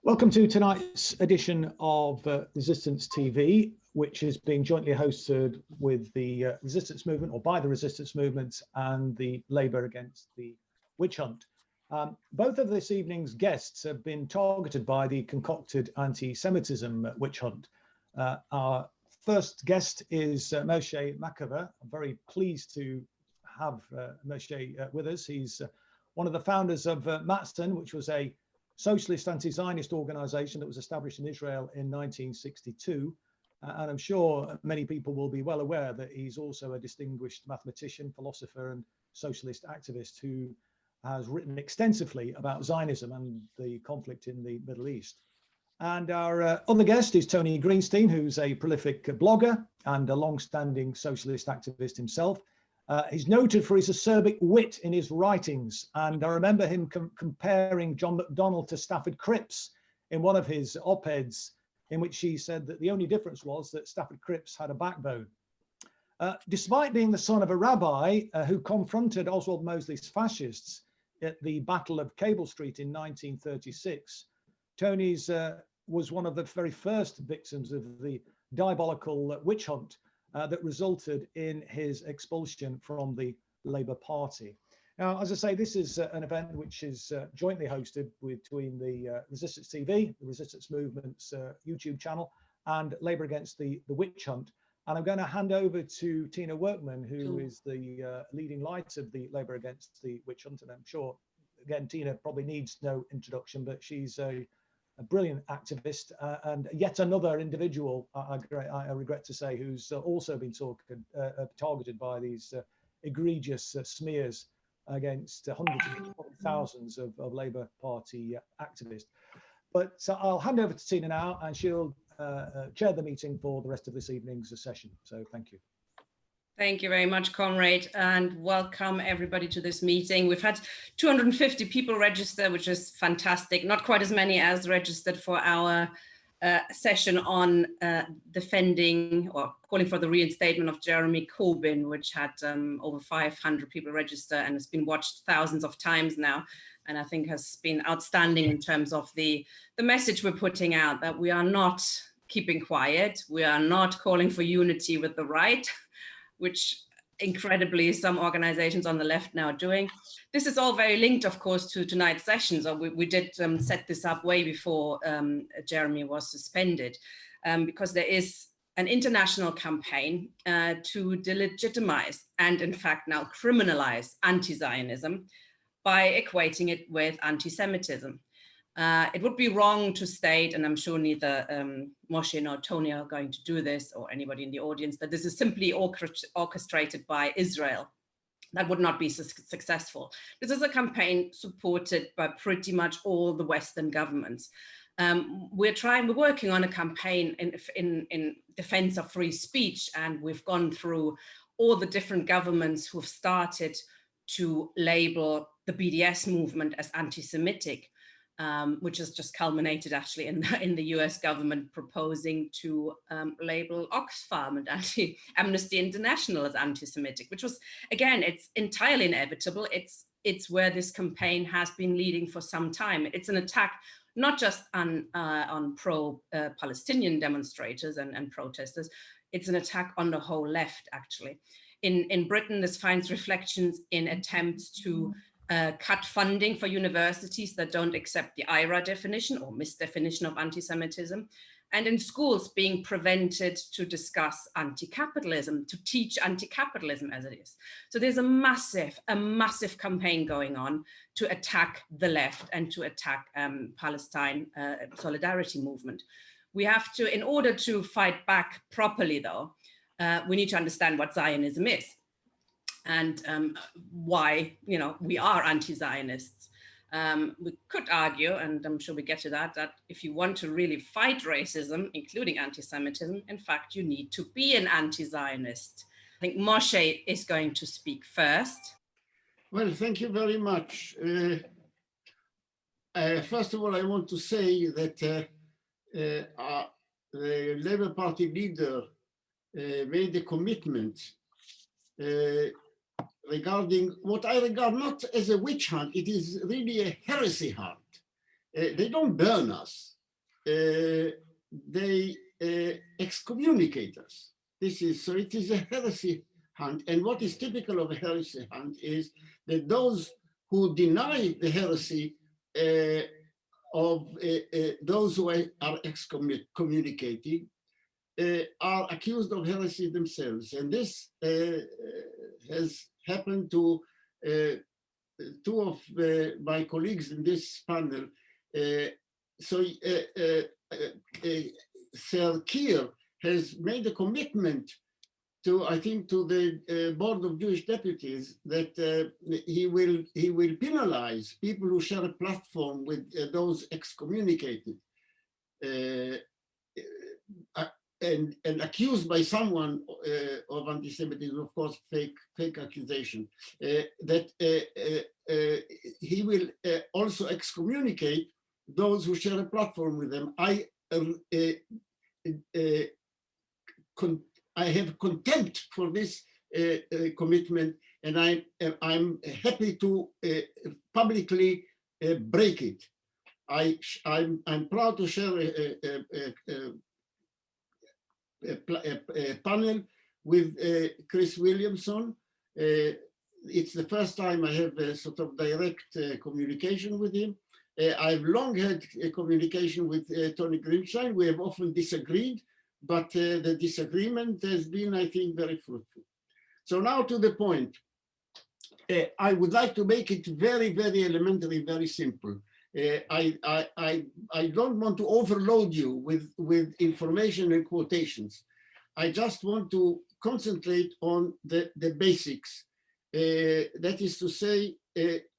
Welcome to tonight's edition of Resistance TV, which is being jointly hosted with the Resistance Movement, or by the Resistance Movement and the Labour Against the Witchhunt. Both of this evening's guests have been targeted by the concocted anti-Semitism witch hunt. Our first guest is Moshe Machover. I'm very pleased to have Moshe with us. He's one of the founders of Matzon, which was a socialist anti-Zionist organization that was established in Israel in 1962. And I'm sure many people will be well aware that he's also a distinguished mathematician, philosopher, and socialist activist who has written extensively about Zionism and the conflict in the Middle East. And our other guest is Tony Greenstein, who's a prolific blogger and a long-standing socialist activist himself. He's noted for his acerbic wit in his writings, and I remember him comparing John McDonnell to Stafford Cripps in one of his op-eds, in which he said that the only difference was that Stafford Cripps had a backbone. Despite being the son of a rabbi who confronted Oswald Mosley's fascists at the Battle of Cable Street in 1936, Tony's was one of the very first victims of the diabolical witch hunt that resulted in his expulsion from the Labour Party. Now, as I say, this is an event which is jointly hosted between the Resistance TV, the Resistance Movement's YouTube channel, and Labour Against the Witch Hunt. And I'm going to hand over to Tina Workman, who is the leading light of the Labour Against the Witch Hunt. And I'm sure, again, Tina probably needs no introduction, but she's a brilliant activist and yet another individual, I regret to say, who's also been targeted by these egregious smears against hundreds of thousands of Labour Party activists. But so I'll hand over to Tina now, and she'll chair the meeting for the rest of this evening's session. So thank you. Thank you very much, Comrade, and welcome everybody to this meeting. We've had 250 people register, which is fantastic. Not quite as many as registered for our session on defending or calling for the reinstatement of Jeremy Corbyn, which had over 500 people register and has been watched thousands of times now. And I think has been outstanding in terms of the message we're putting out, that we are not keeping quiet. We are not calling for unity with the right, which incredibly some organizations on the left now are doing. This is all very linked, of course, to tonight's session. So we did set this up way before Jeremy was suspended, because there is an international campaign to delegitimize and in fact now criminalize anti-Zionism by equating it with anti-Semitism. It would be wrong to state, and I'm sure neither Moshe nor Tony are going to do this, or anybody in the audience, that this is simply orchestrated by Israel. That would not be successful. This is a campaign supported by pretty much all the Western governments. We're working on a campaign in defense of free speech, and we've gone through all the different governments who've started to label the BDS movement as anti-Semitic. Which has just culminated actually in the US government proposing to label Oxfam and Amnesty International as anti-Semitic, which was, again, it's entirely inevitable. It's where this campaign has been leading for some time. It's an attack not just on pro-Palestinian demonstrators and protesters, it's an attack on the whole left, actually. In Britain, this finds reflections in attempts to cut funding for universities that don't accept the IRA definition or misdefinition of anti-Semitism, and in schools being prevented to discuss anti-capitalism, to teach anti-capitalism as it is. So there's a massive campaign going on to attack the left and to attack Palestine solidarity movement. We have to, in order to fight back properly though, we need to understand what Zionism is. And why, we are anti-Zionists. We could argue, and I'm sure we get to that if you want to really fight racism, including anti-Semitism, in fact, you need to be an anti-Zionist. I think Moshe is going to speak first. Well, thank you very much. First of all, I want to say that the Labour Party leader made a commitment regarding what I regard not as a witch hunt, it is really a heresy hunt they don't burn us. They excommunicate us. So it is a heresy hunt. And what is typical of a heresy hunt is that those who deny the heresy of those who are excommunicated are accused of heresy themselves. And this has happened to two of my colleagues in this panel. Sir Keir has made a commitment to, I think, to the Board of Jewish Deputies that he will penalize people who share a platform with those excommunicated and accused by someone of anti-Semitism, of course, fake accusation, that he will also excommunicate those who share a platform with them. I have contempt for this commitment, and I'm happy to publicly break it. I'm proud to share a panel with Chris Williamson. It's the first time I have a sort of direct communication with him. I've long had a communication with Tony Greenstein. We have often disagreed, but the disagreement has been, I think, very fruitful. So now to the point. I would like to make it very, very elementary, very simple. I don't want to overload you with information and quotations. I just want to concentrate on the basics. That is to say,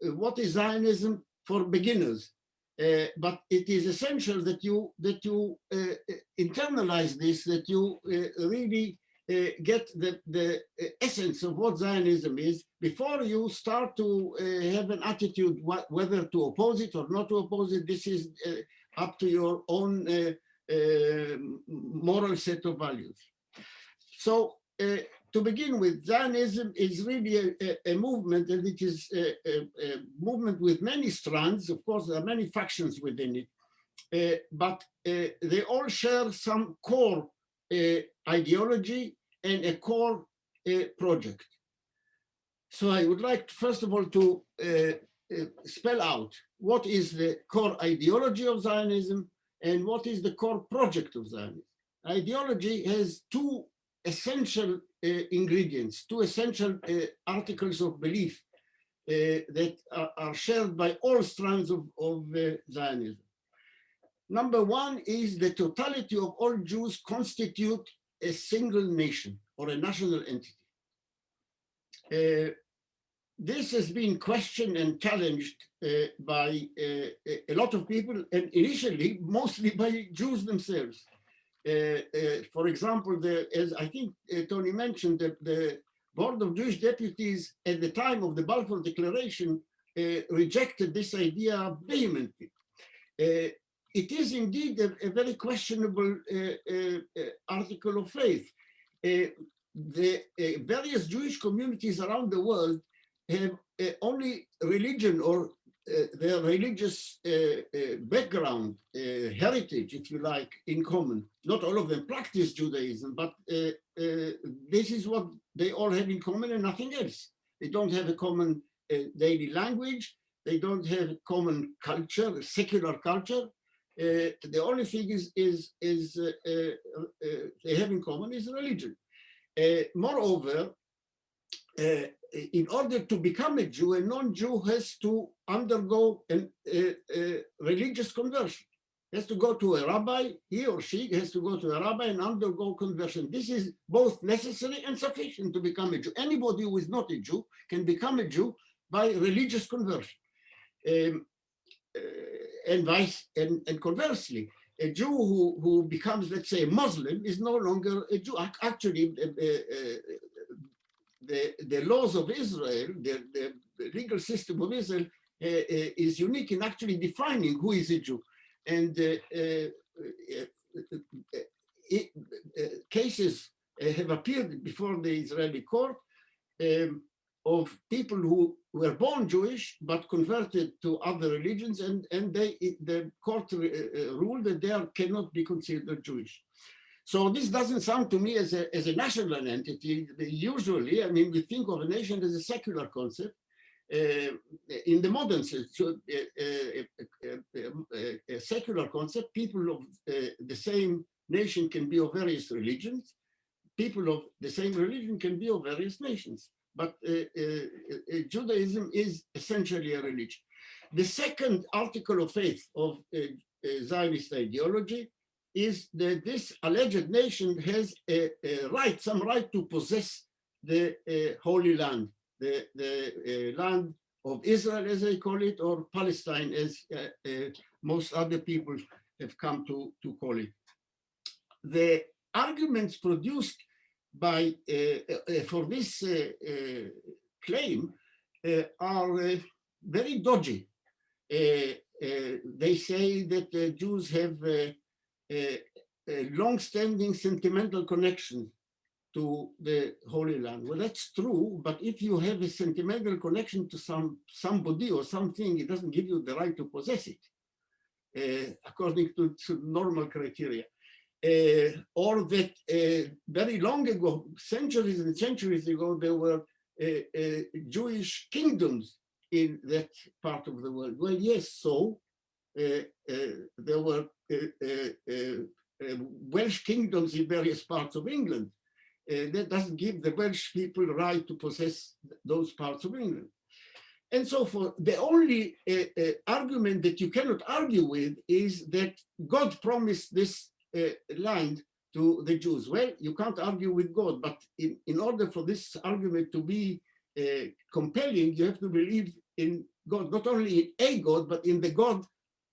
what is Zionism for beginners? But it is essential that you internalize this, that you really get the essence of what Zionism is before you start to have an attitude whether to oppose it or not to oppose it. This is up to your own moral set of values. So to begin with, Zionism is really a movement, and it is a movement with many strands. Of course, there are many factions within it, but they all share some core ideology and a core project. So I would like, first of all, to spell out what is the core ideology of Zionism and what is the core project of Zionism. Ideology has two essential ingredients, two essential articles of belief that are shared by all strands of Zionism. Number one is the totality of all Jews constitute a single nation or a national entity. This has been questioned and challenged by a lot of people, and initially mostly by Jews themselves. For example, as I think Tony mentioned, the Board of Jewish Deputies at the time of the Balfour Declaration rejected this idea vehemently. It is indeed a very questionable article of faith. The various Jewish communities around the world have only religion or their religious background, heritage, if you like, in common. Not all of them practice Judaism, but this is what they all have in common and nothing else. They don't have a common daily language. They don't have a common culture, secular culture. The only thing they have in common is religion. Moreover, in order to become a Jew, a non-Jew has to undergo a religious conversion. He has to go to a rabbi, he or she has to go to a rabbi and undergo conversion. This is both necessary and sufficient to become a Jew. Anybody who is not a Jew can become a Jew by religious conversion. And conversely, a Jew who becomes, let's say, a Muslim is no longer a Jew. Actually, the laws of Israel, the legal system of Israel is unique in actually defining who is a Jew. And cases have appeared before the Israeli court of people who were born Jewish but converted to other religions, and the court ruled that they cannot be considered Jewish. So this doesn't sound to me as a national entity. Usually, I mean, we think of a nation as a secular concept. In the modern sense, so, a secular concept, people of the same nation can be of various religions. People of the same religion can be of various nations. But Judaism is essentially a religion. The second article of faith of Zionist ideology is that this alleged nation has some right to possess the Holy Land, the land of Israel, as they call it, or Palestine, as most other people have come to call it. The arguments produced by for this claim are very dodgy. They say that the Jews have a long-standing sentimental connection to the Holy Land. Well, that's true, but if you have a sentimental connection to somebody or something, it doesn't give you the right to possess it, according to normal criteria. Or that very long ago, centuries and centuries ago, there were Jewish kingdoms in that part of the world. Well, yes, so there were Welsh kingdoms in various parts of England. That doesn't give the Welsh people the right to possess those parts of England. And so forth. The only argument that you cannot argue with is that God promised this land to the Jews. Well, you can't argue with God, but in order for this argument to be compelling, you have to believe in God, not only in a God, but in the God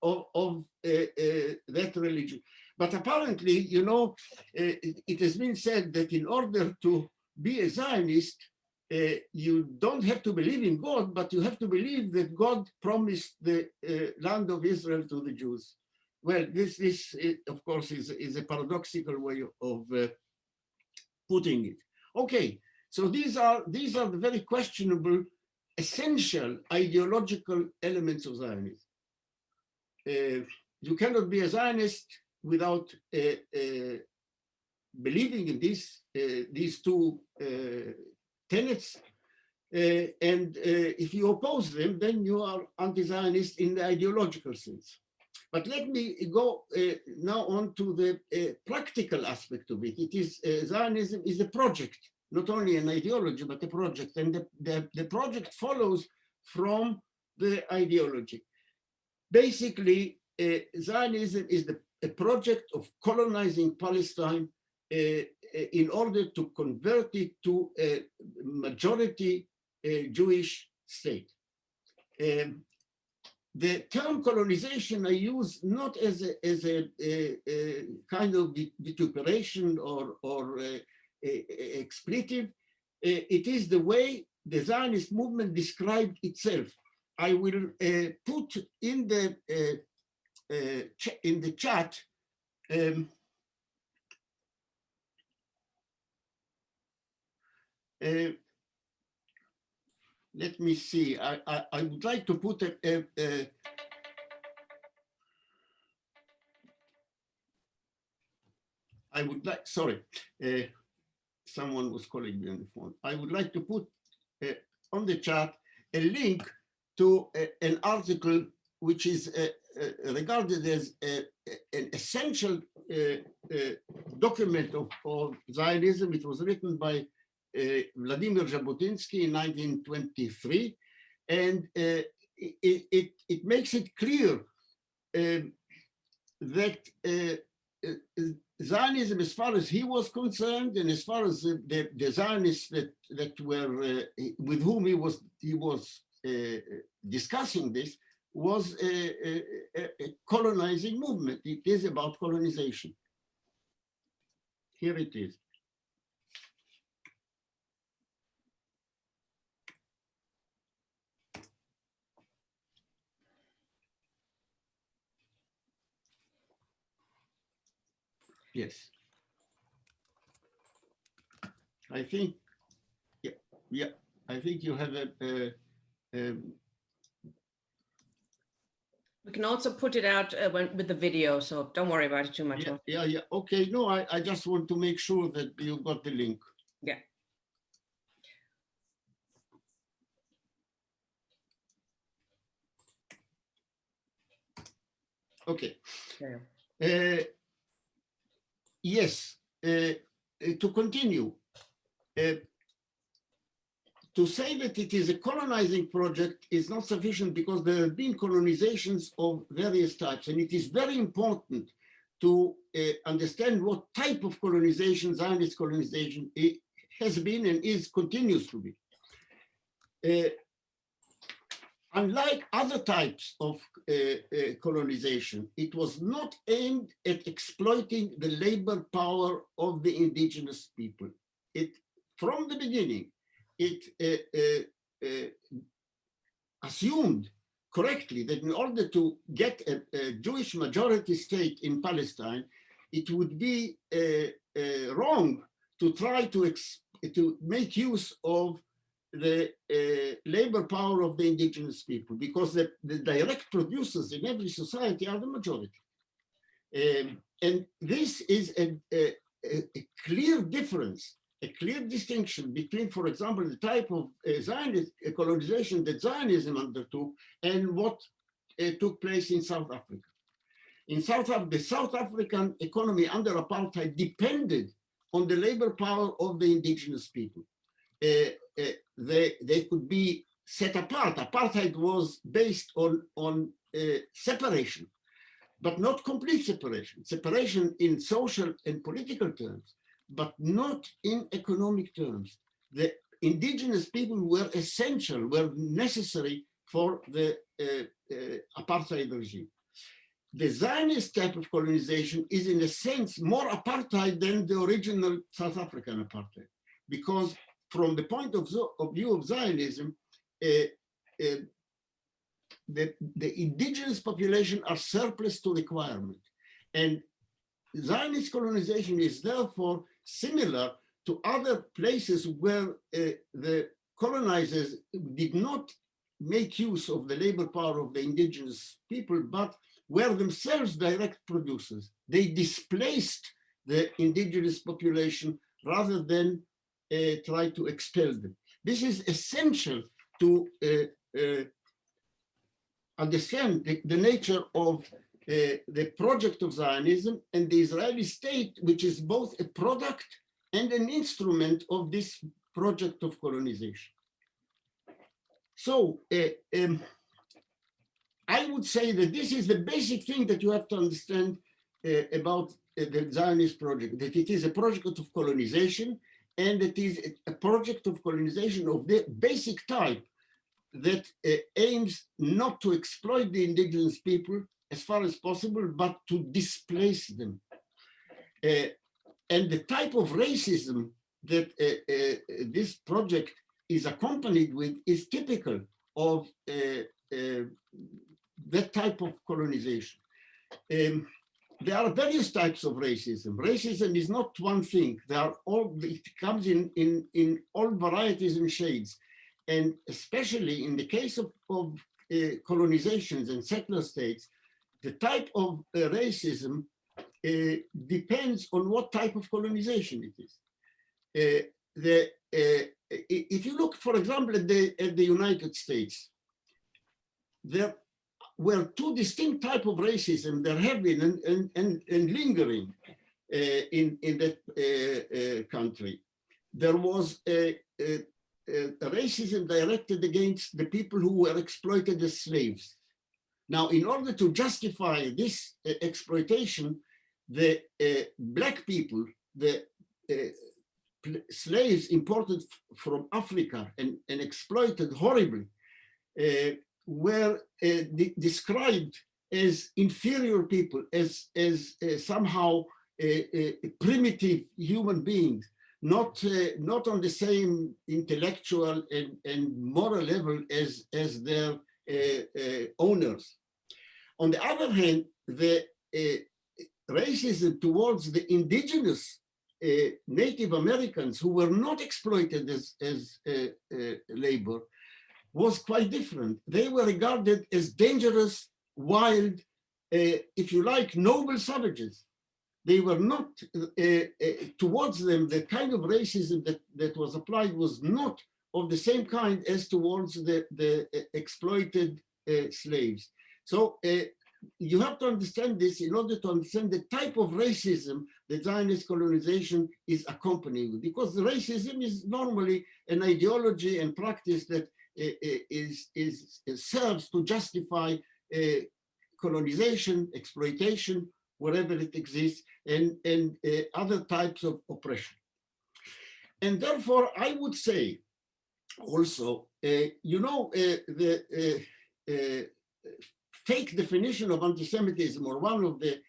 of that religion. But apparently, you know, it has been said that in order to be a Zionist, you don't have to believe in God, but you have to believe that God promised the land of Israel to the Jews. Well, this of course, is a paradoxical way of putting it. Okay, so these are the very questionable, essential ideological elements of Zionism. You cannot be a Zionist without believing in these two tenets, and if you oppose them, then you are anti-Zionist in the ideological sense. But let me go now on to the practical aspect of it. It is Zionism is a project, not only an ideology, but a project, and the project follows from the ideology. Basically, Zionism is a project of colonizing Palestine in order to convert it to a majority Jewish state. The term colonization I use not as a kind of vituperation or expletive. It is the way the Zionist movement described itself. I will put in the chat let me see. I would like to put I would like, sorry, someone was calling me on the phone. I would like to put on the chat a link to an article which is regarded as an essential document of Zionism. It was written by Vladimir Jabotinsky in 1923, and it makes it clear that Zionism, as far as he was concerned, and as far as the Zionists that were with whom he was discussing this, was a colonizing movement. It is about colonization. Here it is. Yes. I think, yeah. I think you have a we can also put it out with the video, so don't worry about it too much. yeah. Okay, no, I just want to make sure that you got the link. Yeah. Okay. Yeah. Yes, to continue, to say that it is a colonizing project is not sufficient because there have been colonizations of various types, and it is very important to understand what type of colonization, Zionist colonization, it has been and continues to be. Unlike other types of colonization, it was not aimed at exploiting the labor power of the indigenous people. From the beginning, it assumed correctly that in order to get a Jewish majority state in Palestine, it would be wrong to try to make use of the labor power of the indigenous people, because the direct producers in every society are the majority. And this is a clear difference, a clear distinction between, for example, the type of Zionist colonization that Zionism undertook and what took place in South Africa. In South Africa, the South African economy under apartheid depended on the labor power of the indigenous people. They could be set apart. Apartheid was based on separation, but not complete separation. Separation in social and political terms, but not in economic terms. The indigenous people were essential, were necessary for the apartheid regime. The Zionist type of colonization is in a sense more apartheid than the original South African apartheid, because from the point of view of Zionism, the indigenous population are surplus to requirement. And Zionist colonization is therefore similar to other places where the colonizers did not make use of the labor power of the indigenous people, but were themselves direct producers. They displaced the indigenous population rather than try to expel them. This is essential to understand the nature of the project of Zionism and the Israeli state, which is both a product and an instrument of this project of colonization. So I would say that this is the basic thing that you have to understand about the Zionist project, that it is a project of colonization, and it is a project of colonization of the basic type that aims not to exploit the indigenous people as far as possible, but to displace them. And the type of racism that this project is accompanied with is typical of that type of colonization. There are various types of racism. Racism is not one thing. It comes in all varieties and shades. And especially in the case of colonizations and settler states, the type of racism depends on what type of colonization it is. If you look, for example, at the United States, there were two distinct types of racism that have been and lingering in that country. There was a racism directed against the people who were exploited as slaves. Now, in order to justify this exploitation, the Black people, the slaves imported from Africa and exploited horribly, were described as inferior people, as somehow primitive human beings, not on the same intellectual and moral level as their owners. On the other hand, the racism towards the indigenous Native Americans who were not exploited as labor was quite different. They were regarded as dangerous, wild, if you like, noble savages. They were not, towards them, the kind of racism that was applied was not of the same kind as towards the exploited slaves. So you have to understand this in order to understand the type of racism that Zionist colonization is accompanying, because racism is normally an ideology and practice that serves to justify colonization, exploitation, wherever it exists, and other types of oppression. And therefore, I would say also, the fake definition of anti-Semitism, or one of the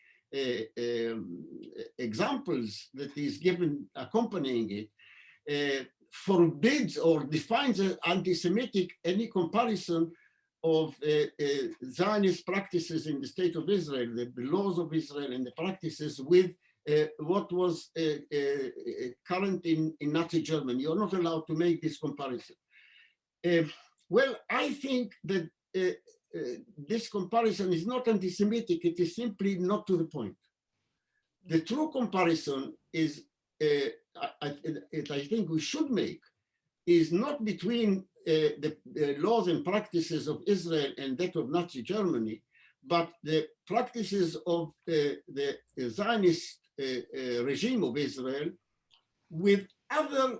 examples that is given accompanying it, forbids or defines as anti-Semitic any comparison of Zionist practices in the state of Israel, the laws of Israel and the practices with what was current in Nazi Germany. You're not allowed to make this comparison. Well, I think that this comparison is not anti-Semitic, it is simply not to the point. The true comparison is, I think we should make, is not between the laws and practices of Israel and that of Nazi Germany, but the practices of the Zionist regime of Israel with other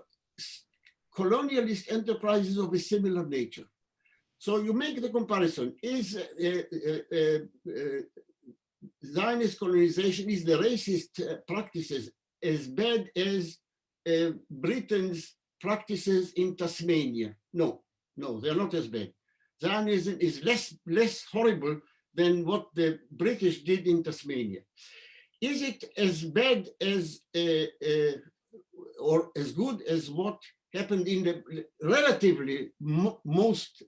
colonialist enterprises of a similar nature. So you make the comparison. Is Zionist colonization, is the racist practices as bad as Britain's practices in Tasmania? No, no, they're not as bad. Zionism is less horrible than what the British did in Tasmania. Is it as bad as or as good as what happened in the relatively most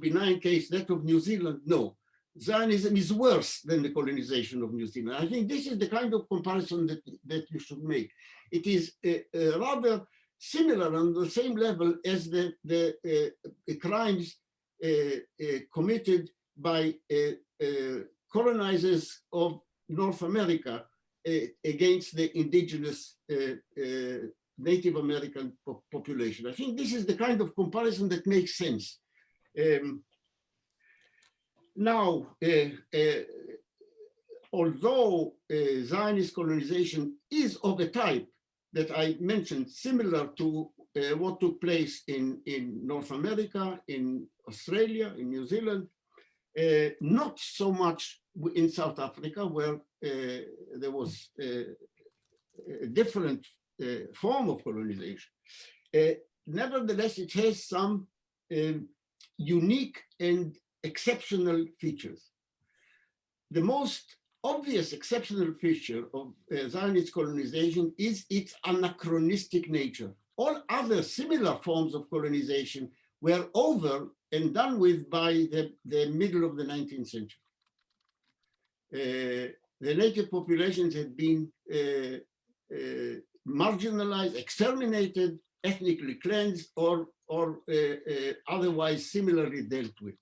benign case, that of New Zealand? No. Zionism is worse than the colonization of New Zealand. I think this is the kind of comparison that you should make. It is rather similar on the same level as the crimes committed by colonizers of North America against the indigenous Native American population. I think this is the kind of comparison that makes sense. Now, although Zionist colonization is of a type that I mentioned, similar to what took place in North America, in Australia, in New Zealand, not so much in South Africa, where there was a different form of colonization. Nevertheless, it has some unique and exceptional features. The most obvious exceptional feature of Zionist colonization is its anachronistic nature. All other similar forms of colonization were over and done with by the middle of the 19th century. The native populations had been marginalized, exterminated, ethnically cleansed, or otherwise similarly dealt with.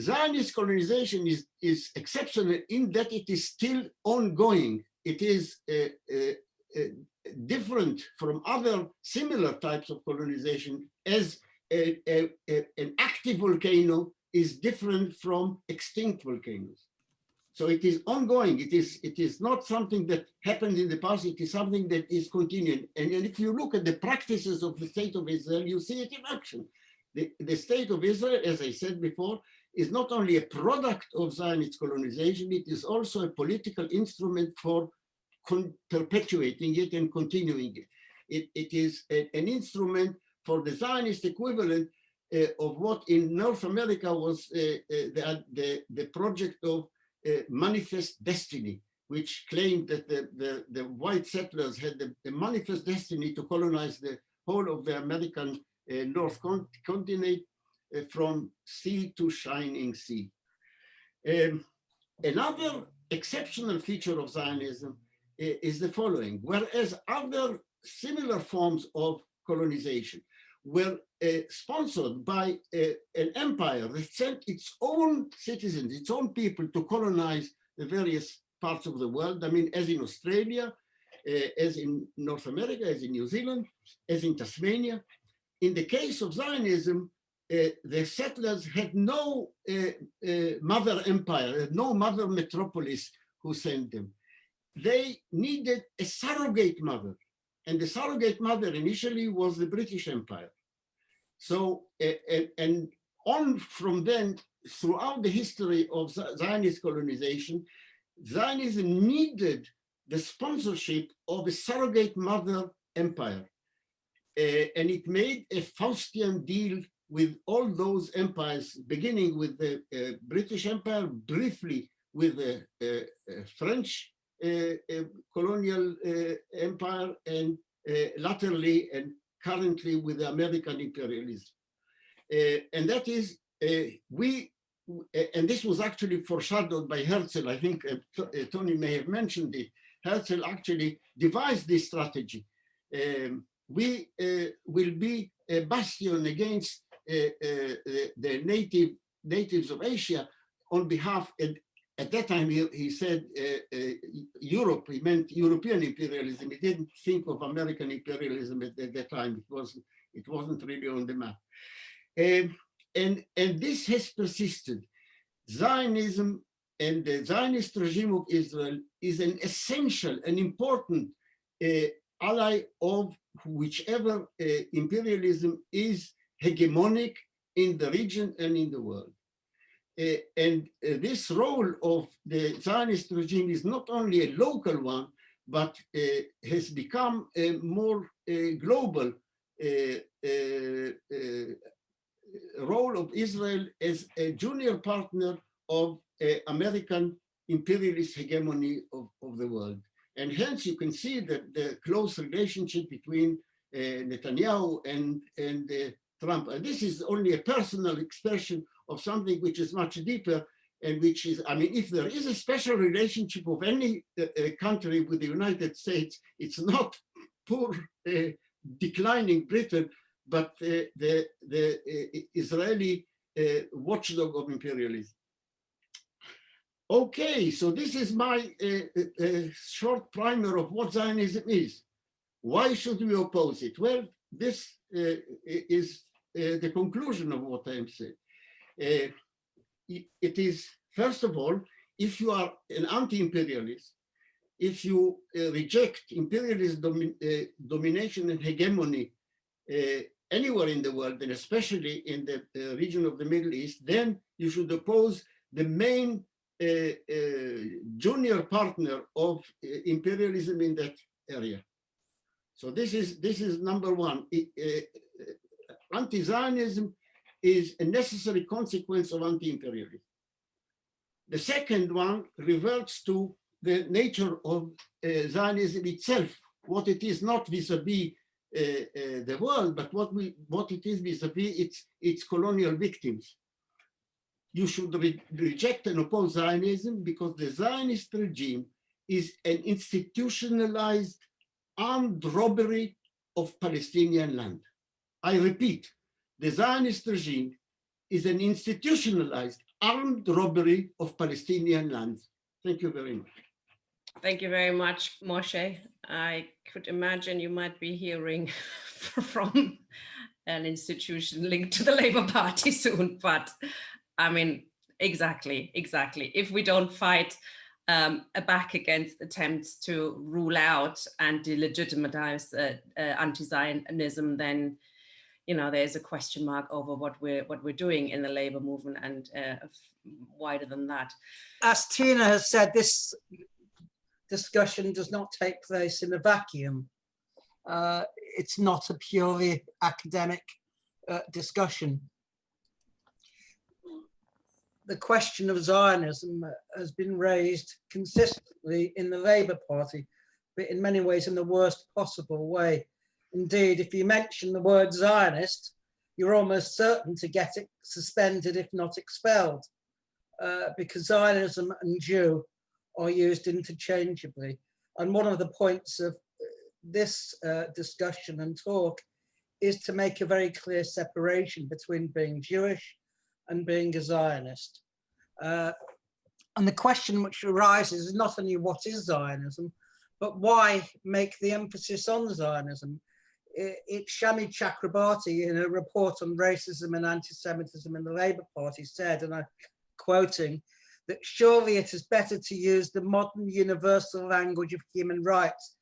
Zionist colonization is exceptional in that it is still ongoing. It is different from other similar types of colonization, as an active volcano is different from extinct volcanoes. So it is ongoing. It is not something that happened in the past. It is something that is continuing. And if you look at the practices of the state of Israel, you see it in action. The state of Israel, as I said before, is not only a product of Zionist colonization, it is also a political instrument for perpetuating it and continuing it. It is an instrument for the Zionist equivalent of what in North America was the project of Manifest Destiny, which claimed that the white settlers had the manifest destiny to colonize the whole of the American North continent from sea to shining sea. Another exceptional feature of Zionism is the following. Whereas other similar forms of colonization were sponsored by an empire that sent its own citizens, its own people to colonize the various parts of the world. I mean, as in Australia, as in North America, as in New Zealand, as in Tasmania. In the case of Zionism, the settlers had no mother empire, had no mother metropolis who sent them. They needed a surrogate mother. And the surrogate mother initially was the British Empire. So, and on from then, throughout the history of Zionist colonization, Zionism needed the sponsorship of a surrogate mother empire. And it made a Faustian deal with all those empires, beginning with the British Empire, briefly with the French colonial empire, and latterly and currently with the American imperialism. And that is, and this was actually foreshadowed by Herzl. I think Tony may have mentioned it. Herzl actually devised this strategy. We will be a bastion against the natives of Asia on behalf, at that time he said Europe, he meant European imperialism. He didn't think of American imperialism at that time. It wasn't really on the map. And this has persisted. Zionism and the Zionist regime of Israel is an essential and important ally of whichever imperialism is hegemonic in the region and in the world. And this role of the Zionist regime is not only a local one, but has become a more global role of Israel as a junior partner of American imperialist hegemony of the world. And hence you can see that the close relationship between Netanyahu and Trump. And this is only a personal expression of something which is much deeper, and which is, I mean, if there is a special relationship of any country with the United States, it's not poor declining Britain, but the Israeli watchdog of imperialism. Okay, so this is my short primer of what Zionism is. Why should we oppose it? Well, this is the conclusion of what I am saying. It is, first of all, if you are an anti-imperialist, if you reject imperialist domination and hegemony anywhere in the world, and especially in the region of the Middle East, then you should oppose the main junior partner of imperialism in that area. So this is number one. Anti-Zionism is a necessary consequence of anti-imperialism. The second one reverts to the nature of Zionism itself, what it is not vis-a-vis the world, but what it is vis-a-vis its colonial victims. You should reject and oppose Zionism because the Zionist regime is an institutionalized armed robbery of Palestinian land. I repeat, the Zionist regime is an institutionalized armed robbery of Palestinian lands. Thank you very much. Thank you very much, Moshe. I could imagine you might be hearing from an institution linked to the Labour Party soon, but I mean, exactly. If we don't fight back against attempts to rule out and delegitimize anti-Zionism, then there's a question mark over what we're doing in the labor movement, and wider than that. As Tina has said, this discussion does not take place in a vacuum. It's not a purely academic discussion. The question of Zionism has been raised consistently in the Labour Party, but in many ways in the worst possible way. Indeed, if you mention the word Zionist, you're almost certain to get it suspended, if not expelled, because Zionism and Jew are used interchangeably. And one of the points of this discussion and talk is to make a very clear separation between being Jewish and being a Zionist. And the question which arises is not only what is Zionism, but why make the emphasis on Zionism? It's Shami Chakrabarti in a report on racism and anti-Semitism in the Labour Party said, and I'm quoting, that surely it is better to use the modern universal language of human rights,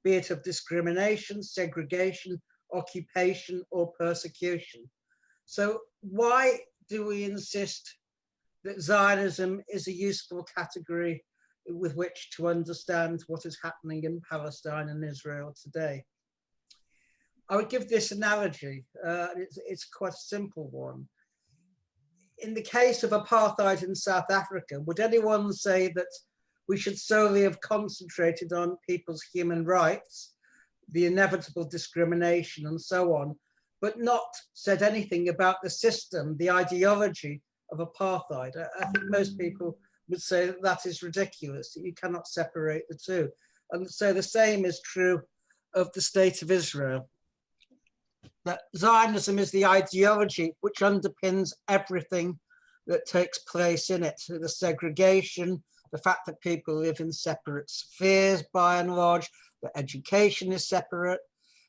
be it of discrimination, segregation, occupation, or persecution. So why do we insist that Zionism is a useful category with which to understand what is happening in Palestine and Israel today? I would give this analogy. It's quite a simple one. In the case of apartheid in South Africa, would anyone say that we should solely have concentrated on people's human rights, the inevitable discrimination and so on, but not said anything about the system, the ideology of apartheid? I think most people would say that that is ridiculous, that you cannot separate the two. And so the same is true of the state of Israel. That Zionism is the ideology which underpins everything that takes place in it. So the segregation, the fact that people live in separate spheres by and large, that education is separate,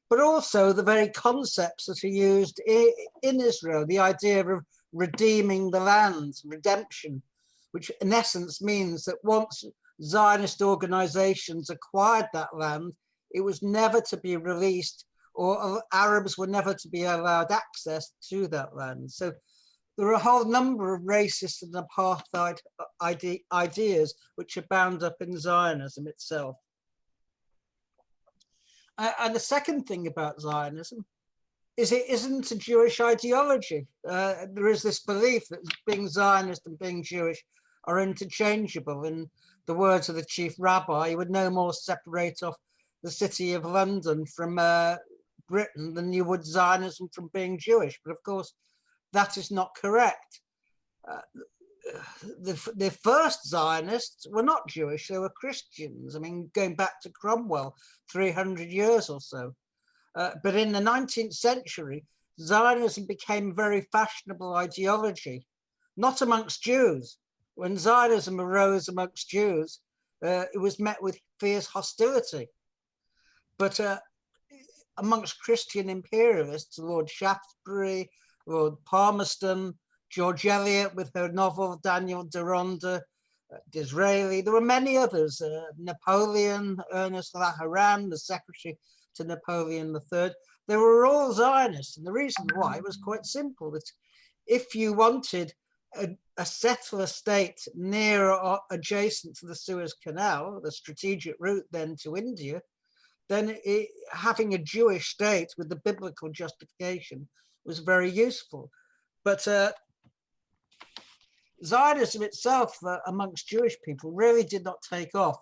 but also the very concepts that are used in Israel, the idea of redeeming the land, redemption, which in essence means that once Zionist organizations acquired that land, it was never to be released, or Arabs were never to be allowed access to that land. So there are a whole number of racist and apartheid ideas which are bound up in Zionism itself. And the second thing about Zionism is it isn't a Jewish ideology. There is this belief that being Zionist and being Jewish are interchangeable. In the words of the chief rabbi, you would no more separate off the city of London from Britain than you would Zionism from being Jewish. But of course, that is not correct. The first Zionists were not Jewish, they were Christians. I mean, going back to Cromwell, 300 years or so. But in the 19th century, Zionism became a very fashionable ideology, not amongst Jews. When Zionism arose amongst Jews, it was met with fierce hostility. But amongst Christian imperialists, Lord Shaftesbury, Lord Palmerston, George Eliot with her novel Daniel Deronda, Disraeli, there were many others, Napoleon, Ernest Laharan, the secretary to Napoleon III. They were all Zionists, and the reason why was quite simple, that if you wanted a settler state near or adjacent to the Suez Canal, the strategic route then to India, then having a Jewish state with the biblical justification was very useful. But Zionism itself amongst Jewish people really did not take off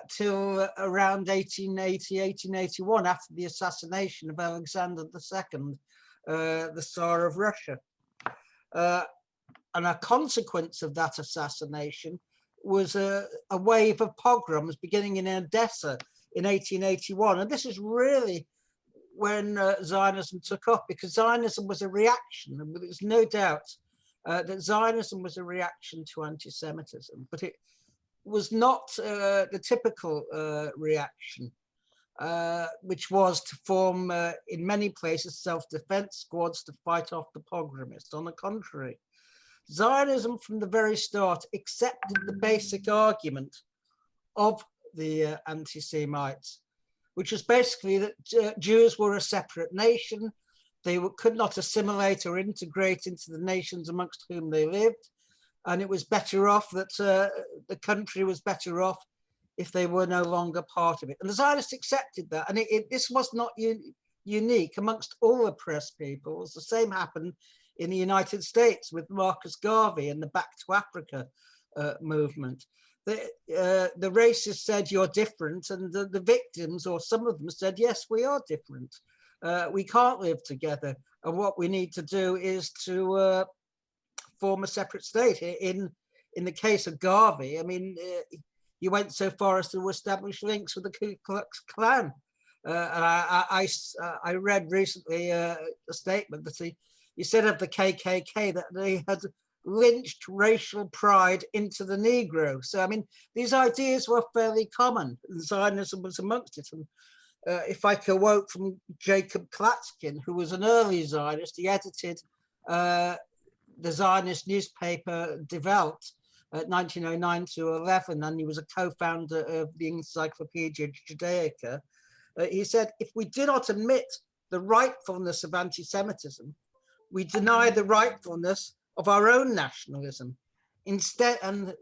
till around 1880, 1881, after the assassination of Alexander II, the Tsar of Russia. And a consequence of that assassination was a wave of pogroms beginning in Odessa in 1881. And this is really when Zionism took off, because Zionism was a reaction, and there's no doubt that Zionism was a reaction to anti-Semitism, but it was not the typical reaction, which was to form, in many places, self-defense squads to fight off the pogromists. On the contrary, Zionism from the very start accepted the basic argument of the anti-Semites, which was basically that Jews were a separate nation. They could not assimilate or integrate into the nations amongst whom they lived. And it was better off that the country was better off if they were no longer part of it. And the Zionists accepted that. And this was not unique amongst all oppressed peoples. The same happened in the United States with Marcus Garvey and the Back to Africa movement. The racists said, you're different. And the victims, or some of them, said, yes, we are different. We can't live together. And what we need to do is to form a separate state. In the case of Garvey, I mean, he went so far as to establish links with the Ku Klux Klan. And I read recently a statement that he said of the KKK that they had lynched racial pride into the Negro. So, I mean, these ideas were fairly common. Zionism was amongst it. And if I could quote from Jacob Klatskin, who was an early Zionist, he edited the Zionist newspaper Die Welt at 1909 to 11, and he was a co-founder of the Encyclopedia Judaica. He said, if we do not admit the rightfulness of anti-Semitism, we deny the rightfulness of our own nationalism. Instead, and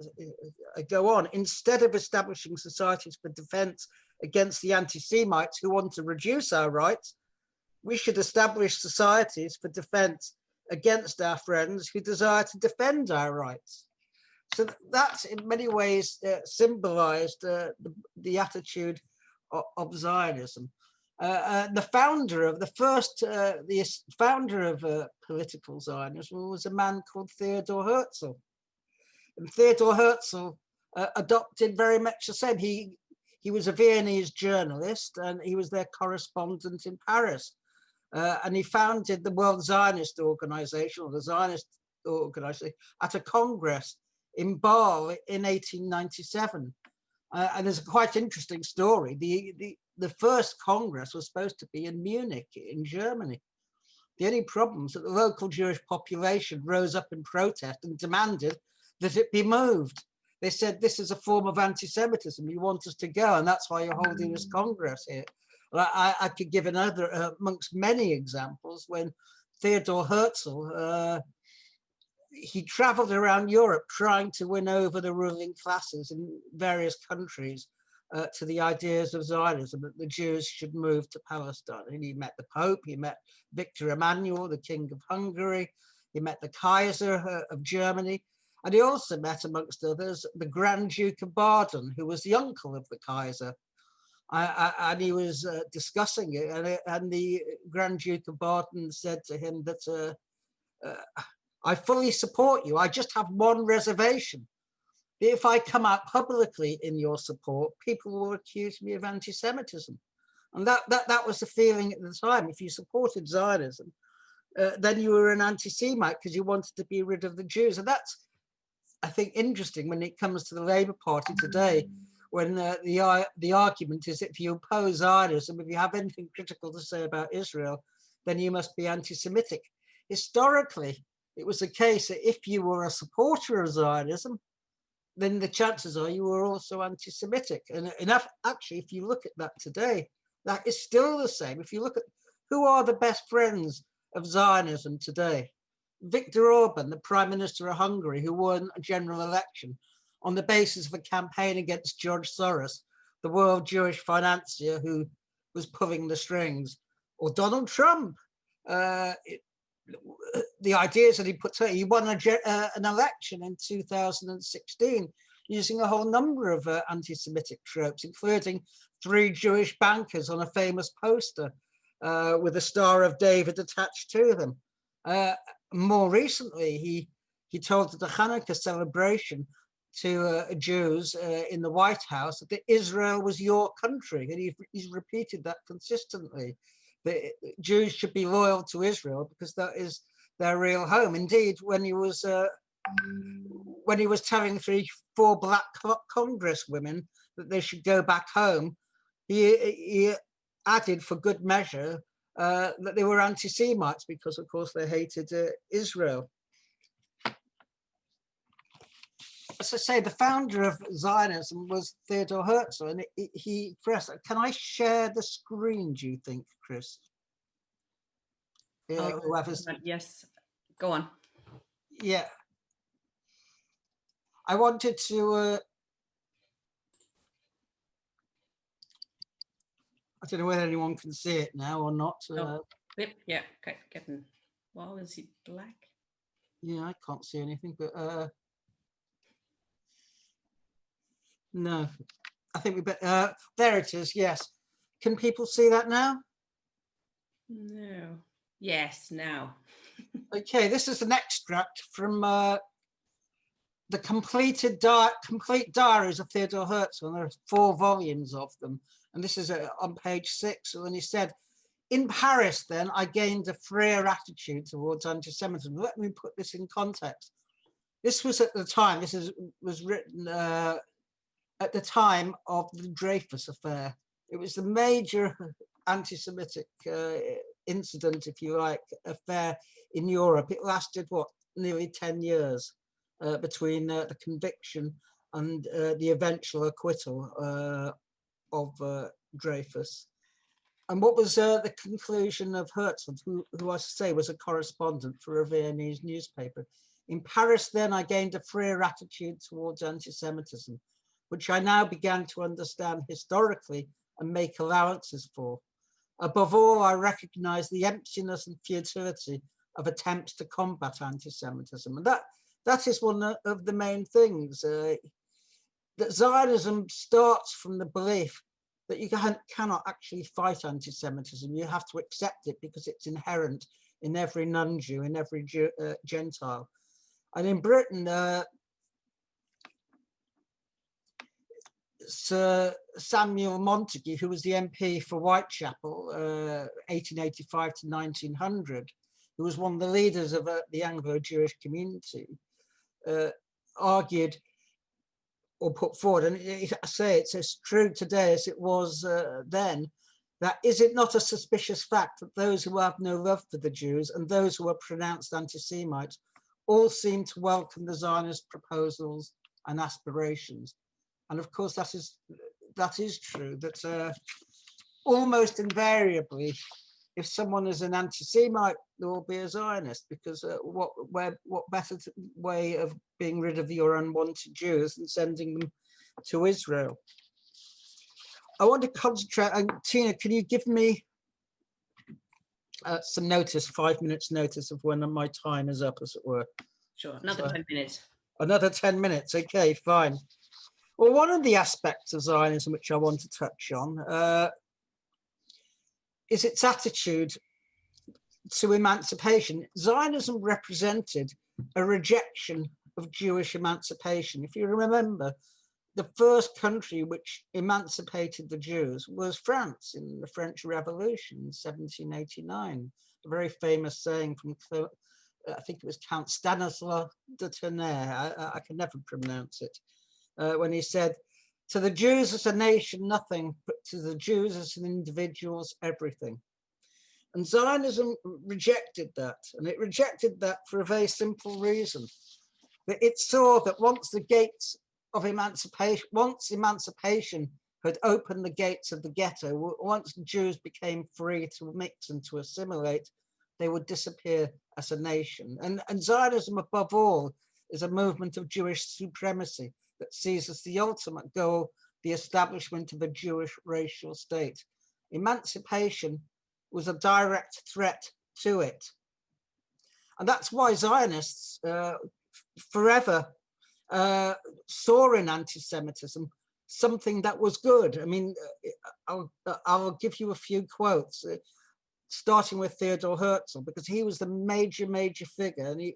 I go on, instead of establishing societies for defense against the anti-Semites who want to reduce our rights, we should establish societies for defense against our friends who desire to defend our rights. So that's in many ways symbolized the attitude of Zionism. The founder of political Zionism was a man called Theodore Herzl. And Theodore Herzl adopted very much the same. He was a Viennese journalist and he was their correspondent in Paris. And he founded the World Zionist Organization, or the Zionist Organization, at a congress in Basel in 1897. And there's a quite interesting story. The first Congress was supposed to be in Munich, in Germany. The only problem is that the local Jewish population rose up in protest and demanded that it be moved. They said, this is a form of anti-Semitism. You want us to go, and that's why you're holding this Congress here. Well, I could give another, amongst many examples, when Theodore Herzl, he traveled around Europe trying to win over the ruling classes in various countries to the ideas of Zionism, that the Jews should move to Palestine. And he met the Pope, he met Victor Emmanuel, the King of Hungary, he met the Kaiser of Germany, and he also met, amongst others, the Grand Duke of Baden, who was the uncle of the Kaiser. And he was discussing it, and the Grand Duke of Baden said to him that, I fully support you, I just have one reservation. If I come out publicly in your support, people will accuse me of anti-Semitism. And that was the feeling at the time. If you supported Zionism, then you were an anti-Semite because you wanted to be rid of the Jews. And that's, I think, interesting when it comes to the Labour Party today, when the argument is that if you oppose Zionism, if you have anything critical to say about Israel, then you must be anti-Semitic. Historically, it was the case that if you were a supporter of Zionism, then the chances are you were also anti-Semitic. And enough, actually, if you look at that today, that is still the same. If you look at who are the best friends of Zionism today, Viktor Orban, the Prime Minister of Hungary, who won a general election on the basis of a campaign against George Soros, the world Jewish financier who was pulling the strings, or Donald Trump. The ideas that he put together, he won an election in 2016 using a whole number of anti-Semitic tropes, including 3 Jewish bankers on a famous poster with a Star of David attached to them. More recently, he told at the Hanukkah celebration to Jews in the White House that Israel was your country, and he's repeated that consistently. That Jews should be loyal to Israel because that is their real home. Indeed, when he was telling 3-4 black congresswomen that they should go back home, he added, for good measure, that they were anti-Semites because, of course, they hated Israel. As I say, the founder of Zionism was Theodore Herzl, and he pressed. Can I share the screen, do you think, Chris? Yeah, yes, go on. Yeah. I wanted to, I don't know whether anyone can see it now or not. Yep, yeah, okay, getting, well, is it black? Yeah, I can't see anything, but no, I think we better, there it is, yes. Can people see that now? No, yes, now. Okay, this is an extract from the complete diaries of Theodore Herzl, and there are 4 volumes of them. And this is on page 6. And he said, in Paris, then, I gained a freer attitude towards anti-Semitism. Let me put this in context. This was at the time, was written at the time of the Dreyfus affair. It was the major anti-Semitic incident, if you like, affair in Europe. It lasted, what, nearly 10 years between the conviction and the eventual acquittal of Dreyfus. And what was the conclusion of Herzl, who I say was a correspondent for a Viennese newspaper? In Paris, then, I gained a freer attitude towards anti-Semitism, which I now began to understand historically and make allowances for. Above all, I recognized the emptiness and futility of attempts to combat anti-Semitism. And that is one of the main things, that Zionism starts from the belief that you cannot actually fight anti-Semitism. You have to accept it because it's inherent in every non-Jew, in every Gentile. And in Britain, Sir Samuel Montague, who was the MP for Whitechapel, 1885 to 1900, who was one of the leaders of the Anglo-Jewish community, argued or put forward, and I say it's as true today as it was then, that is it not a suspicious fact that those who have no love for the Jews and those who are pronounced anti-Semites all seem to welcome the Zionist proposals and aspirations? And of course, that is true, that almost invariably, if someone is an anti-Semite, there will be a Zionist, because what better way of being rid of your unwanted Jews than sending them to Israel? I want to concentrate, and Tina, can you give me some notice, 5 minutes notice of when my time is up, as it were? Sure, another 10 minutes. Another 10 minutes, okay, fine. Well, one of the aspects of Zionism which I want to touch on is its attitude to emancipation. Zionism represented a rejection of Jewish emancipation. If you remember, the first country which emancipated the Jews was France in the French Revolution in 1789. A very famous saying from, I think it was Count Stanislas de Tonnerre, I can never pronounce it, when he said, "To the Jews as a nation, nothing, but to the Jews as individuals, everything." And Zionism rejected that, and it rejected that for a very simple reason, that it saw that once the gates of emancipation, once emancipation had opened the gates of the ghetto, once the Jews became free to mix and to assimilate, they would disappear as a nation. And Zionism, above all, is a movement of Jewish supremacy that sees as the ultimate goal the establishment of a Jewish racial state. Emancipation was a direct threat to it. And that's why Zionists forever saw in anti-Semitism something that was good. I mean, I'll give you a few quotes, starting with Theodore Herzl, because he was the major figure. And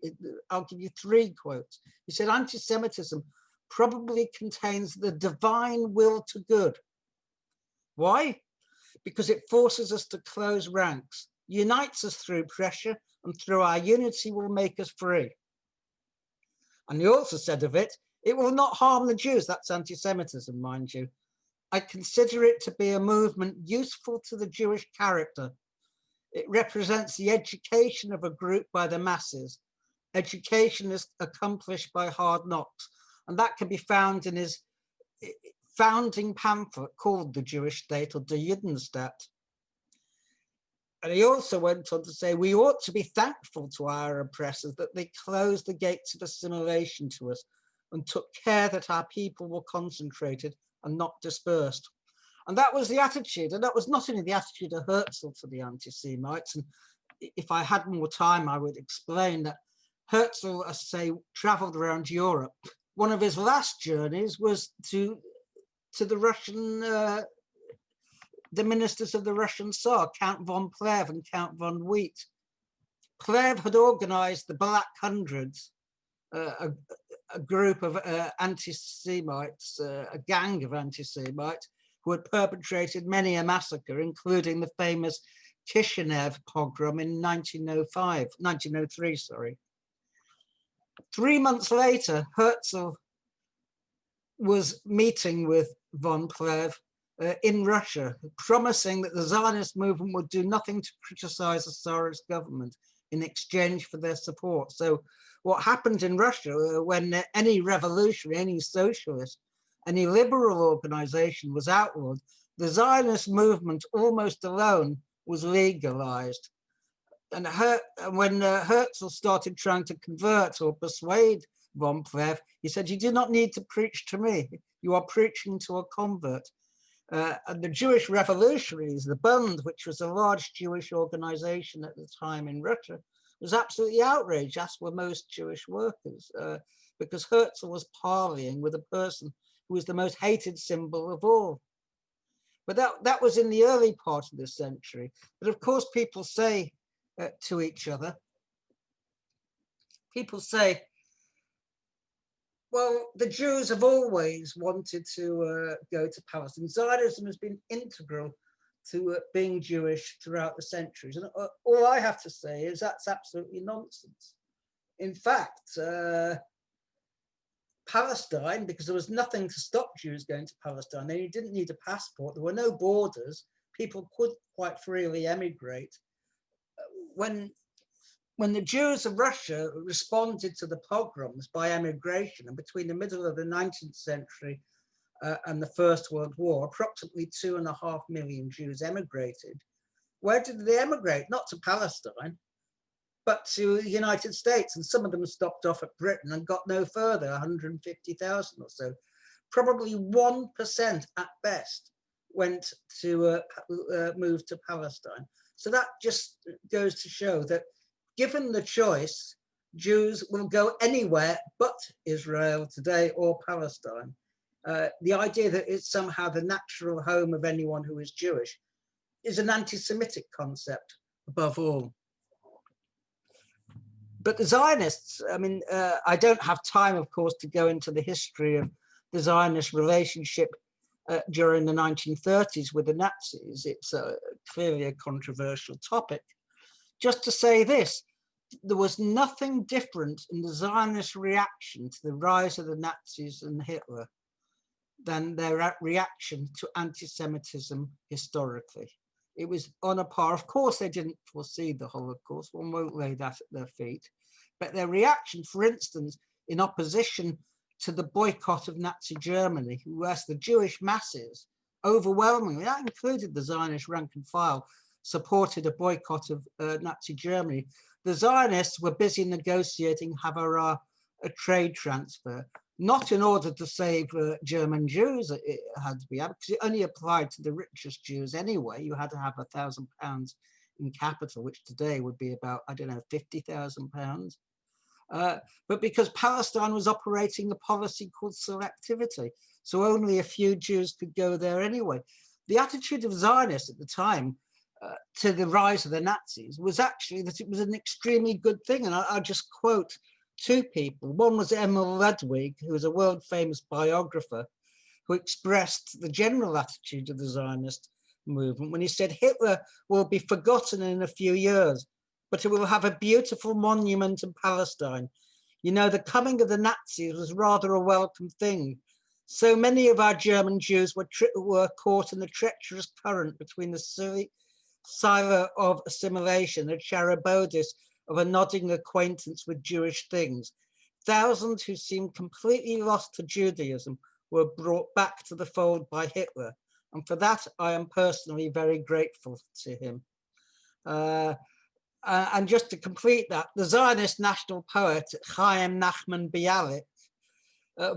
I'll give you 3 quotes. He said, "Anti-Semitism probably contains the divine will to good." Why? Because it forces us to close ranks, unites us through pressure, and through our unity will make us free. And he also said of it, "It will not harm the Jews." That's anti-Semitism, mind you. "I consider it to be a movement useful to the Jewish character. It represents the education of a group by the masses. Education is accomplished by hard knocks." And that can be found in his founding pamphlet called The Jewish State, or Der Judenstaat. And he also went on to say, "We ought to be thankful to our oppressors that they closed the gates of assimilation to us and took care that our people were concentrated and not dispersed." And that was the attitude. And that was not only the attitude of Herzl to the anti-Semites. And if I had more time, I would explain that Herzl, as I say, traveled around Europe. One of his last journeys was to the Russian, the ministers of the Russian Tsar, Count von Plehve and Count von Wiet. Plehve had organized the Black Hundreds, a group of anti-Semites, a gang of anti-Semites, who had perpetrated many a massacre, including the famous Kishinev pogrom in 1903, sorry. 3 months later, Herzl was meeting with von Plehve in Russia, promising that the Zionist movement would do nothing to criticize the Tsarist government in exchange for their support. So what happened in Russia, when any revolutionary, any socialist, any liberal organization was outlawed, the Zionist movement almost alone was legalized. And when Herzl started trying to convert or persuade von Plehve, he said, "You do not need to preach to me. You are preaching to a convert." And the Jewish revolutionaries, the Bund, which was a large Jewish organization at the time in Russia, was absolutely outraged, as were most Jewish workers, because Herzl was parleying with a person who was the most hated symbol of all. But that was in the early part of this century. But of course, people say to each other, well, the Jews have always wanted to go to Palestine. Zionism has been integral to being Jewish throughout the centuries. And all I have to say is that's absolutely nonsense. In fact, Palestine, because there was nothing to stop Jews going to Palestine, they didn't need a passport, there were no borders, people could quite freely emigrate. When the Jews of Russia responded to the pogroms by emigration, and between the middle of the 19th century and the First World War, approximately 2.5 million Jews emigrated. Where did they emigrate? Not to Palestine, but to the United States. And some of them stopped off at Britain and got no further, 150,000 or so. Probably 1% at best went to move to Palestine. So that just goes to show that given the choice, Jews will go anywhere but Israel today or Palestine. The idea that it's somehow the natural home of anyone who is Jewish is an anti-Semitic concept above all. But the Zionists, I mean, I don't have time, of course, to go into the history of the Zionist relationship during the 1930s with the Nazis. It's clearly a controversial topic. Just to say this, there was nothing different in the Zionist reaction to the rise of the Nazis and Hitler than their reaction to anti-Semitism historically. It was on a par. Of course, they didn't foresee the Holocaust. One won't lay that at their feet. But their reaction, for instance, in opposition to the boycott of Nazi Germany, whereas the Jewish masses overwhelmingly, that included the Zionist rank and file, supported a boycott of Nazi Germany. The Zionists were busy negotiating Havara, a trade transfer, not in order to save German Jews, it had to be, because it only applied to the richest Jews anyway. You had to have £1,000 in capital, which today would be about, I don't know, £50,000. But because Palestine was operating a policy called selectivity, so only a few Jews could go there anyway. The attitude of Zionists at the time to the rise of the Nazis was actually that it was an extremely good thing. And I'll just quote two people. One was Emil Ludwig, who was a world famous biographer, who expressed the general attitude of the Zionist movement when he said, "Hitler will be forgotten in a few years, but it will have a beautiful monument in Palestine. You know, the coming of the Nazis was rather a welcome thing. So many of our German Jews were caught in the treacherous current between the silo of assimilation, the charabodis of a nodding acquaintance with Jewish things. Thousands who seemed completely lost to Judaism were brought back to the fold by Hitler. And for that, I am personally very grateful to him." And just to complete that, the Zionist national poet Chaim Nachman Bialik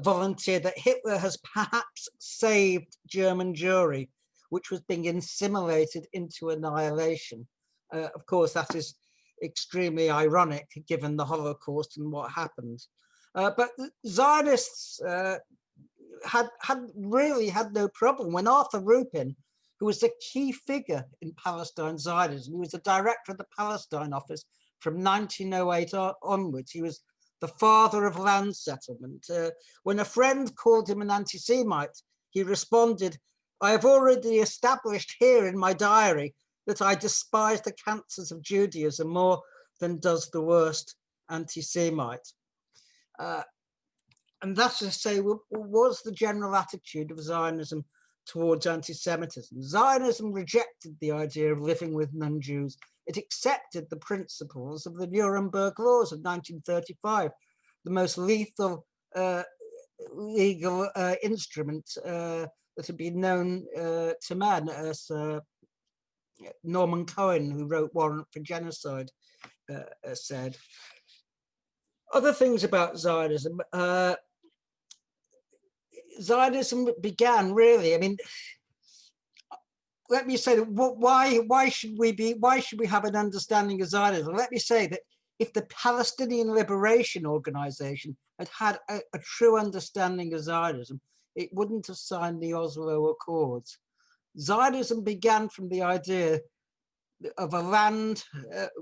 volunteered that Hitler has perhaps saved German Jewry, which was being assimilated into annihilation. Of course, that is extremely ironic given the Holocaust and what happened. But the Zionists had really had no problem. When Arthur Rupin, who was a key figure in Palestine Zionism, he was the director of the Palestine office from 1908 onwards. He was the father of land settlement. When a friend called him an anti-Semite, he responded, "I have already established here in my diary that I despise the cancers of Judaism more than does the worst anti-Semite." And that's to say, was the general attitude of Zionism towards anti-Semitism. Zionism rejected the idea of living with non-Jews. It accepted the principles of the Nuremberg laws of 1935, the most lethal legal instrument that had been known to man, as Norman Cohen, who wrote Warrant for Genocide, said. Other things about Zionism. Zionism began really, I mean, let me say that why should we have an understanding of Zionism? Let me say that if the Palestinian Liberation Organization had a true understanding of Zionism, it wouldn't have signed the Oslo Accords. Zionism began from the idea of a land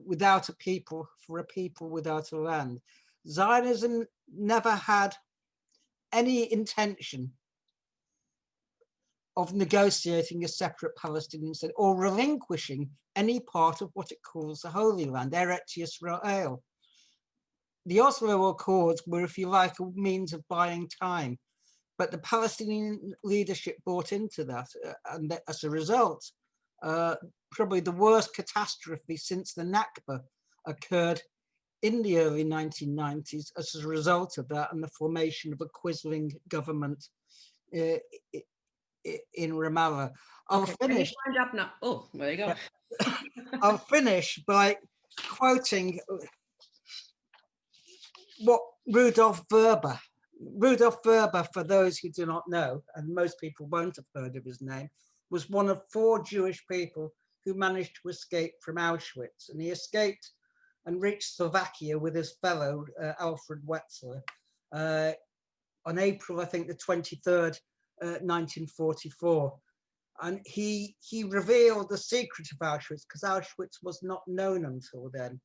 without a people, for a people without a land. Zionism never had any intention of negotiating a separate Palestinian state or relinquishing any part of what it calls the Holy Land, Eretz Yisrael. The Oslo Accords were, if you like, a means of buying time, but the Palestinian leadership bought into that, and as a result, probably the worst catastrophe since the Nakba occurred in the early 1990s as a result of that and the formation of a quisling government in Ramallah. I'll finish. Wind up now. Oh, there you go. I'll finish by quoting what Rudolf Verber, for those who do not know, and most people won't have heard of his name, was one of 4 Jewish people who managed to escape from Auschwitz, and he escaped and reached Slovakia with his fellow Alfred Wetzler on April, I think, the 23rd, 1944. And he revealed the secret of Auschwitz, because Auschwitz was not known until then,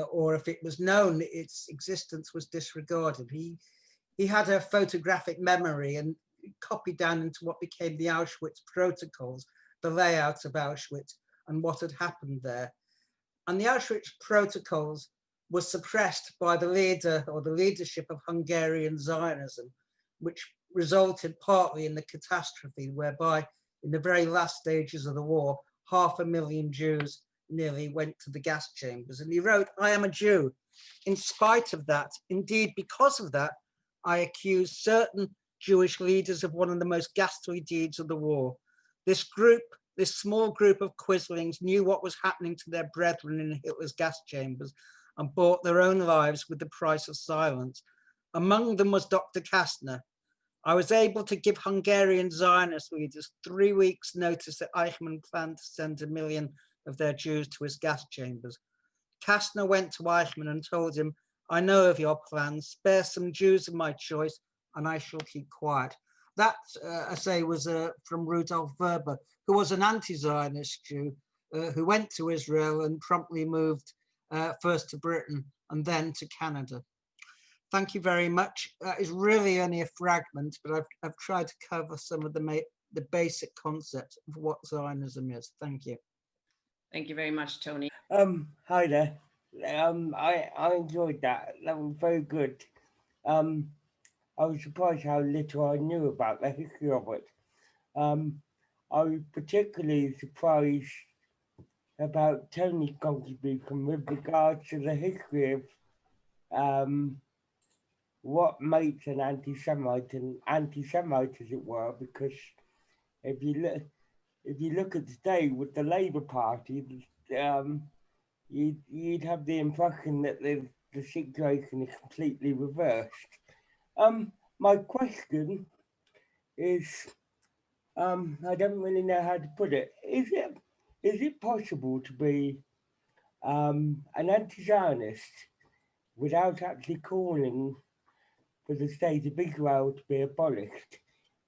or if it was known, its existence was disregarded. He had a photographic memory and copied down into what became the Auschwitz protocols, the layout of Auschwitz and what had happened there. And the Auschwitz protocols were suppressed by the leader or the leadership of Hungarian Zionism, which resulted partly in the catastrophe whereby in the very last stages of the war, 500,000 Jews nearly went to the gas chambers. And he wrote, "I am a Jew. In spite of that, indeed because of that, I accuse certain Jewish leaders of one of the most ghastly deeds of the war. This small group of quislings knew what was happening to their brethren in Hitler's gas chambers and bought their own lives with the price of silence. Among them was Dr. Kastner. I was able to give Hungarian Zionist leaders 3 weeks' notice that Eichmann planned to send 1 million of their Jews to his gas chambers. Kastner went to Eichmann and told him, I know of your plans, spare some Jews of my choice and I shall keep quiet." That, I say, was from Rudolf Verber, who was an anti-Zionist Jew who went to Israel and promptly moved first to Britain and then to Canada. Thank you very much. That is really only a fragment, but I've tried to cover some of the basic concepts of what Zionism is. Thank you. Thank you very much, Tony. Hi there. I enjoyed that. That was very good. I was surprised how little I knew about the history of it. I was particularly surprised about Tony's contribution with regards to the history of what makes an anti-Semite and anti-Semite, as it were, because if you look at today with the Labour Party, you'd have the impression that the situation is completely reversed. My question is, I don't really know how to put it. Is it possible to be an anti-Zionist without actually calling for the state of Israel to be abolished?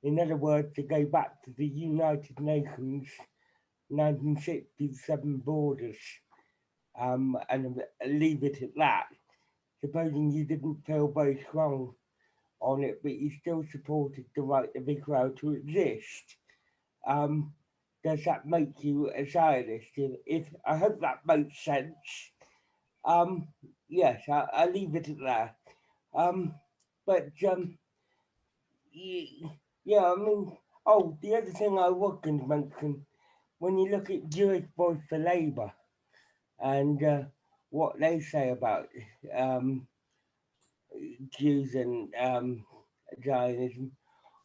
In other words, to go back to the United Nations 1967 borders and leave it at that. supposing you didn't feel very strong on it, but you still supported the right of Israel to exist. Does that make you a Zionist? If I hope that makes sense. Yes, I'll leave it at that. Yeah, I mean, oh, the other thing I was going to mention, when you look at Jewish Voice for Labour and what they say about Jews and Zionism,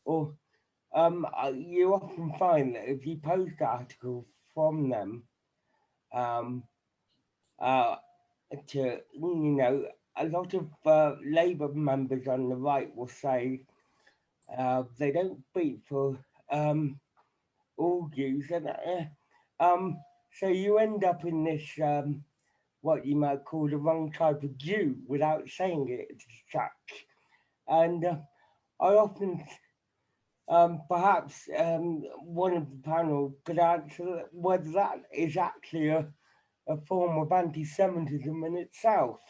or you often find that if you post articles from them to, you know, a lot of Labour members on the right will say they don't speak for all Jews, and so you end up in this what you might call the wrong type of Jew without saying it as such. And I often, perhaps one of the panel could answer whether that is actually a form of anti-Semitism in itself.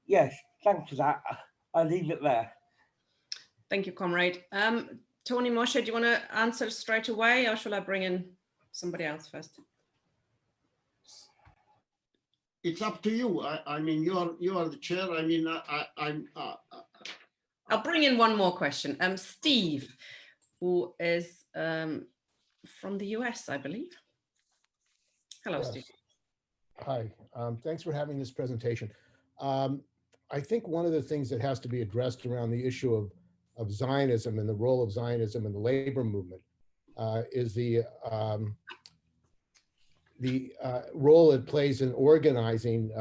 Yes, thanks for that. I'll leave it there. Thank you, comrade. Tony, Moshe, do you want to answer straight away, or shall I bring in somebody else first? It's up to you. I mean, you are the chair. I mean, I'm. I'll bring in one more question. Steve, who is from the US, I believe. Hello, yes. Steve. Hi. Thanks for having this presentation. I think one of the things that has to be addressed around the issue of Zionism and the role of Zionism in the labor movement is the role it plays in organizing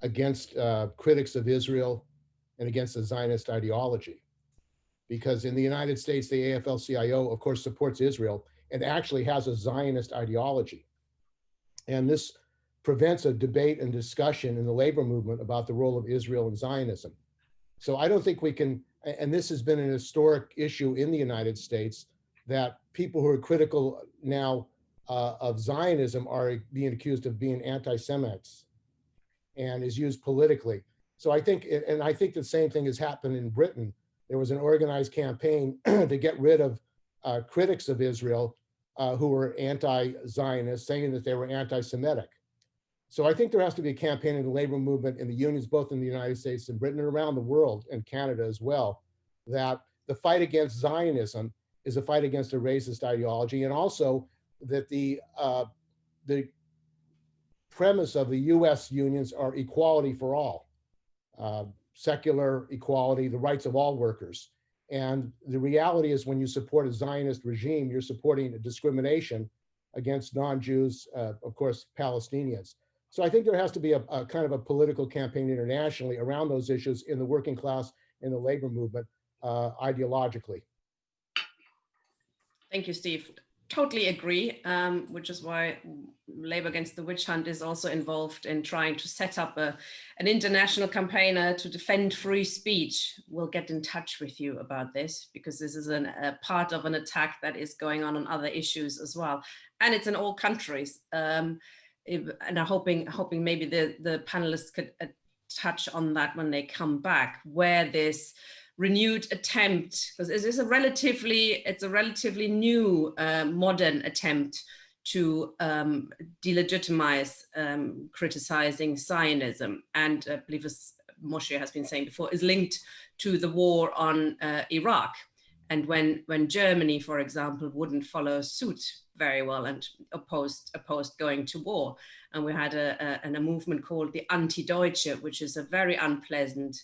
against critics of Israel and against the Zionist ideology. Because in the United States, the AFL-CIO, of course, supports Israel and actually has a Zionist ideology. And this prevents a debate and discussion in the labor movement about the role of Israel and Zionism. So I don't think we can, and this has been an historic issue in the United States, that people who are critical now of Zionism are being accused of being anti-Semites and is used politically. So I think, and I think the same thing has happened in Britain. There was an organized campaign to get rid of critics of Israel who were anti-Zionist, saying that they were anti-Semitic. So I think there has to be a campaign in the labor movement in the unions, both in the United States and Britain and around the world and Canada as well, that the fight against Zionism is a fight against a racist ideology, and also that the premise of the US unions are equality for all, secular equality, the rights of all workers. And the reality is when you support a Zionist regime, you're supporting a discrimination against non-Jews, of course, Palestinians. So I think there has to be a kind of a political campaign internationally around those issues in the working class, in the labor movement, ideologically. Thank you, Steve. Totally agree, which is why Labour Against the Witchhunt is also involved in trying to set up an international campaigner to defend free speech. We'll get in touch with you about this, because this is a part of an attack that is going on other issues as well. And it's in all countries. And I'm hoping maybe the panelists could touch on that when they come back, where this renewed attempt, because it's a relatively new modern attempt to delegitimize criticizing Zionism, and I believe, as Moshe has been saying before, is linked to the war on Iraq. And when Germany, for example, wouldn't follow suit very well and opposed going to war, and we had a movement called the Anti-Deutsche, which is a very unpleasant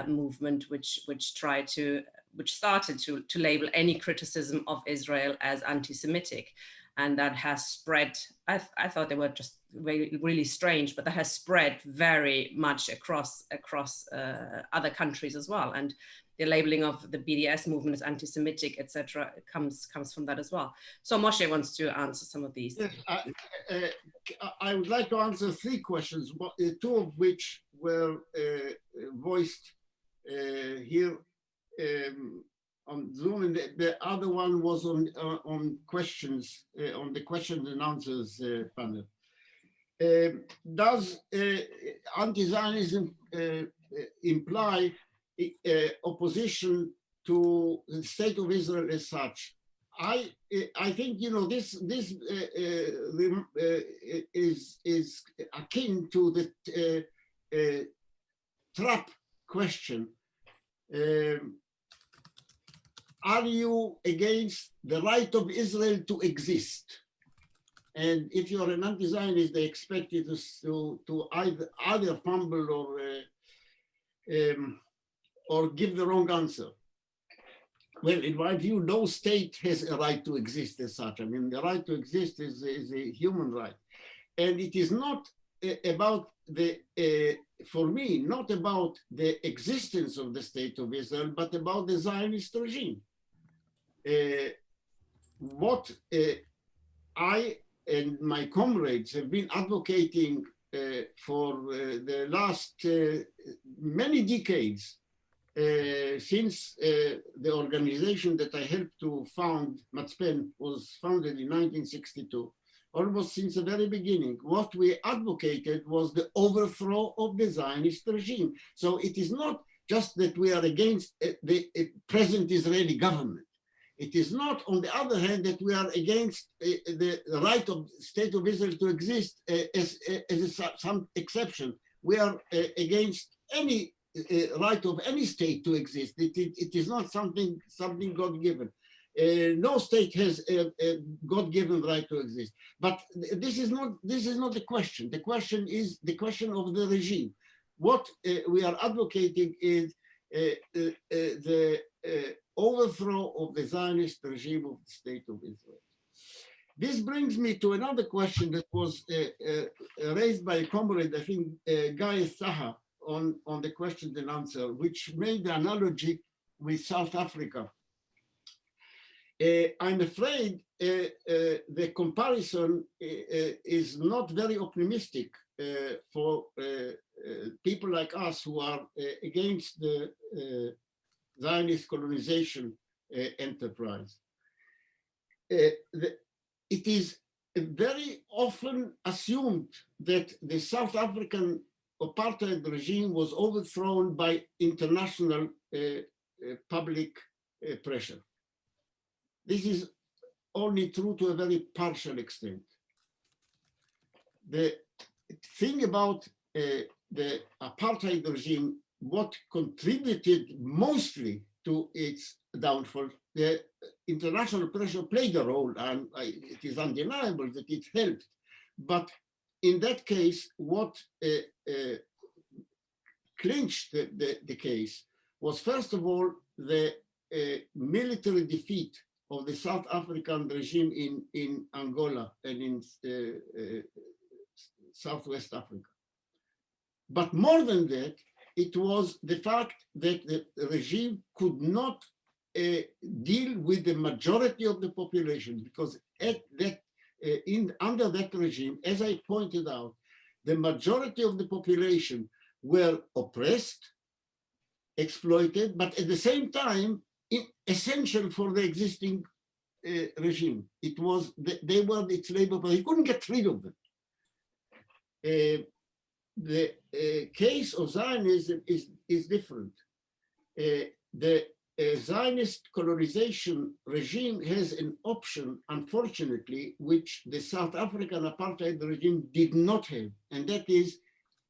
movement, which started to label any criticism of Israel as anti-Semitic, and that has spread. I thought they were just really strange, but that has spread very much across other countries as well. And the labeling of the BDS movement as anti-Semitic, etc., comes from that as well. So Moshe wants to answer some of these. Yes, I would like to answer 3 questions, two of which were voiced here on Zoom, and the other one was on questions, on the questions and answers panel. Does anti-Zionism imply opposition to the state of Israel as such? I think, you know, this is akin to the trap question. Are you against the right of Israel to exist? And if you're an anti-Zionist, they expect you to either fumble or give the wrong answer. Well, in my view, no state has a right to exist as such. I mean, the right to exist is a human right. And it is not about for me, not about the existence of the state of Israel, but about the Zionist regime. What I and my comrades have been advocating for the last many decades, since the organization that I helped to found, Matzpen, was founded in 1962, almost since the very beginning, what we advocated was the overthrow of the Zionist regime. So it is not just that we are against the present Israeli government. It is not, on the other hand, that we are against the right of the state of Israel to exist as some exception. We are against any right of any state to exist. It is not something God-given. No state has a God-given right to exist. But this is not the question. The question is the question of the regime. What we are advocating is the overthrow of the Zionist regime of the state of Israel. This brings me to another question that was raised by a comrade, I think, Guy Saha, on the question and answer, which made the analogy with South Africa. I'm afraid the comparison is not very optimistic for people like us who are against the Zionist colonization enterprise. It is very often assumed that the South African apartheid regime was overthrown by international public pressure. This is only true to a very partial extent. The thing about the apartheid regime, what contributed mostly to its downfall, the international pressure played a role, and it is undeniable that it helped. But in that case, what clinched the case was, first of all, the military defeat of the South African regime in Angola and in Southwest Africa. But more than that, it was the fact that the regime could not deal with the majority of the population, because at that, under that regime, as I pointed out, the majority of the population were oppressed, exploited, but at the same time, essential for the existing regime. It was, they were its labor, but he couldn't get rid of them. The case of Zionism is different. The Zionist colonization regime has an option, unfortunately, which the South African apartheid regime did not have, and that is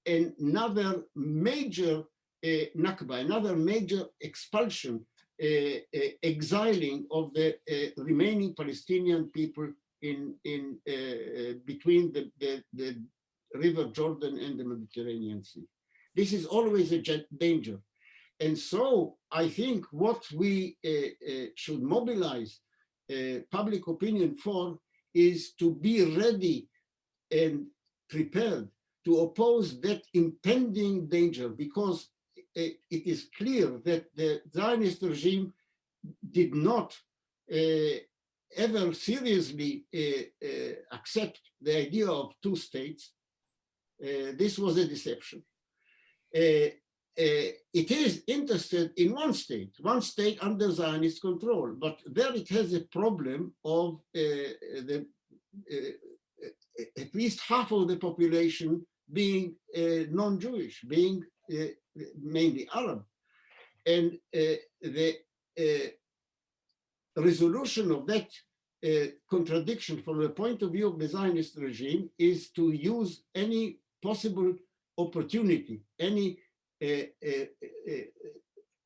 another major Nakba, another major expulsion, exiling of the remaining Palestinian people in between the River Jordan and the Mediterranean Sea. This is always a danger. And so I think what we should mobilize public opinion for is to be ready and prepared to oppose that impending danger, because it is clear that the Zionist regime did not ever seriously accept the idea of two states. This was a deception. It is interested in one state under Zionist control, but there it has a problem of the at least half of the population being non-Jewish, being mainly Arab. And the resolution of that contradiction from the point of view of the Zionist regime is to use any possible opportunity, any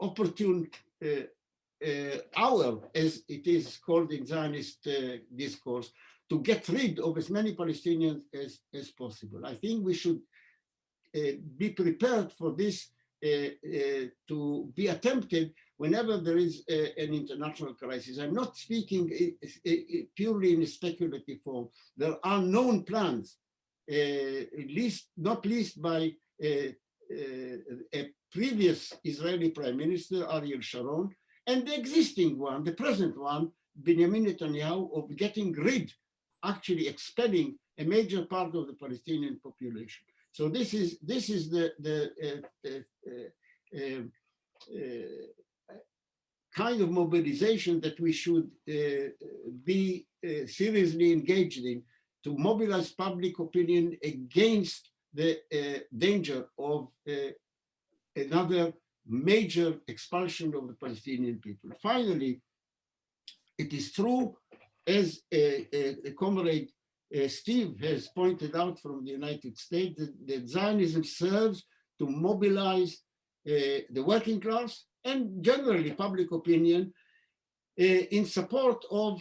opportune hour, as it is called in Zionist discourse, to get rid of as many Palestinians as possible. I think we should be prepared for this to be attempted whenever there is an international crisis. I'm not speaking purely in a speculative form. There are known plans, not least by a previous Israeli Prime Minister, Ariel Sharon, and the existing one, the present one, Benjamin Netanyahu, of getting rid, actually expelling a major part of the Palestinian population. So this is the kind of mobilization that we should be seriously engaged in, to mobilize public opinion against the danger of another major expulsion of the Palestinian people. Finally, it is true, as a comrade Steve has pointed out from the United States, that Zionism serves to mobilize the working class and generally public opinion in support of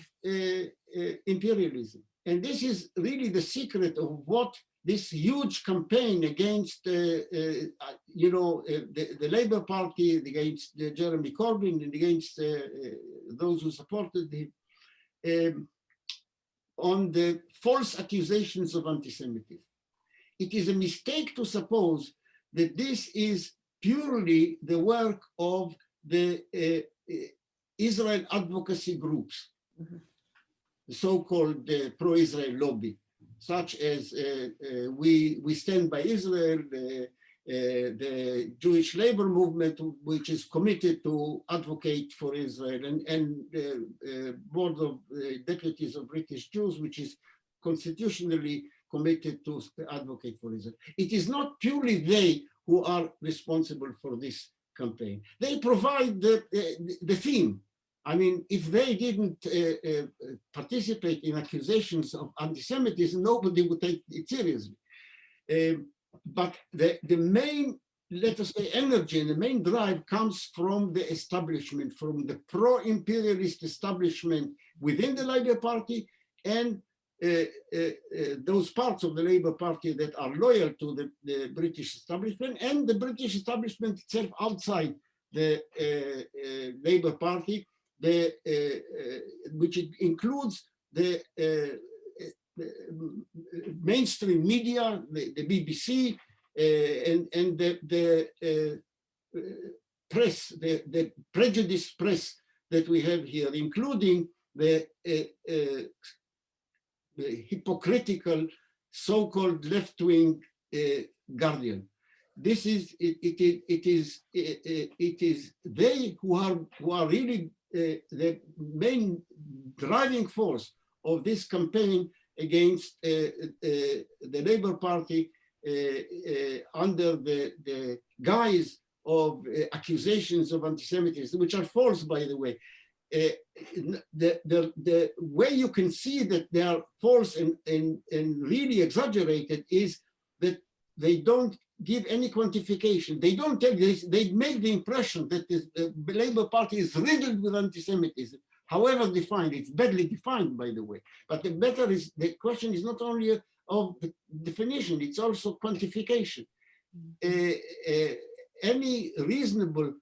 imperialism. And this is really the secret of what this huge campaign against, the Labour Party, against Jeremy Corbyn, and against those who supported him, on the false accusations of anti-Semitism. It is a mistake to suppose that this is purely the work of the Israel advocacy groups, the so-called pro-Israel lobby, such as We Stand by Israel, the Jewish labor movement, which is committed to advocate for Israel, and Board of Deputies of British Jews, which is constitutionally committed to advocate for Israel. It is not purely they who are responsible for this campaign. They provide the theme. I mean, if they didn't participate in accusations of anti-Semitism, nobody would take it seriously. But the main, let us say, energy and the main drive comes from the establishment, from the pro-imperialist establishment within the Labour Party, and those parts of the Labour Party that are loyal to the British establishment, and the British establishment itself outside the Labour Party, which includes the mainstream media, the BBC, and the press, the prejudiced press that we have here, including the hypocritical so-called left-wing Guardian. This is it is they who are really the main driving force of this campaign against the Labour Party under the guise of accusations of anti-Semitism, which are false, by the way. The way you can see that they are false and really exaggerated is that they don't give any quantification. They don't tell this. They make the impression that the Labour Party is riddled with anti-Semitism. However defined, it's badly defined, by the way. But the question is not only of the definition, it's also quantification. Any reasonable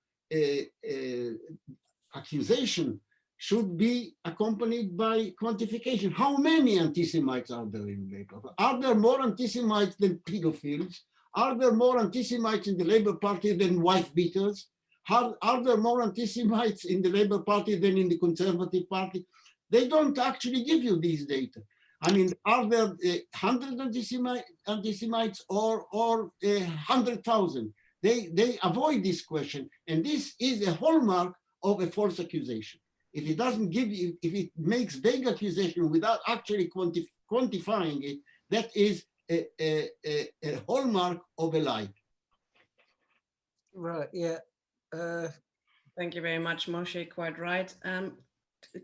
accusation should be accompanied by quantification. How many anti-Semites are there in Labour? Are there more anti-Semites than pedophiles? Are there more anti-Semites in the Labour Party than wife beaters? Are there more anti-Semites in the Labour Party than in the Conservative Party? They don't actually give you these data. I mean, are there 100 anti-Semites or 100,000? They avoid this question, and this is a hallmark of a false accusation. if it doesn't give you, if it makes vague accusation without actually quantifying it, that is a hallmark of a lie. Right, yeah. Thank you very much, Moshe, quite right.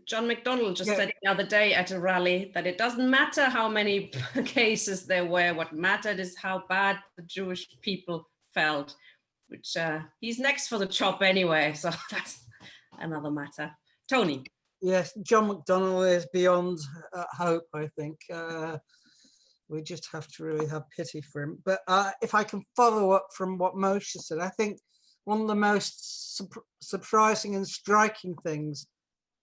John McDonnell just Yeah. said the other day at a rally that it doesn't matter how many cases there were, what mattered is how bad the Jewish people felt, which he's next for the chop anyway, so that's another matter. Tony. Yes, John McDonnell is beyond hope, I think. We just have to really have pity for him. But if I can follow up from what Moshe said, I think one of the most surprising and striking things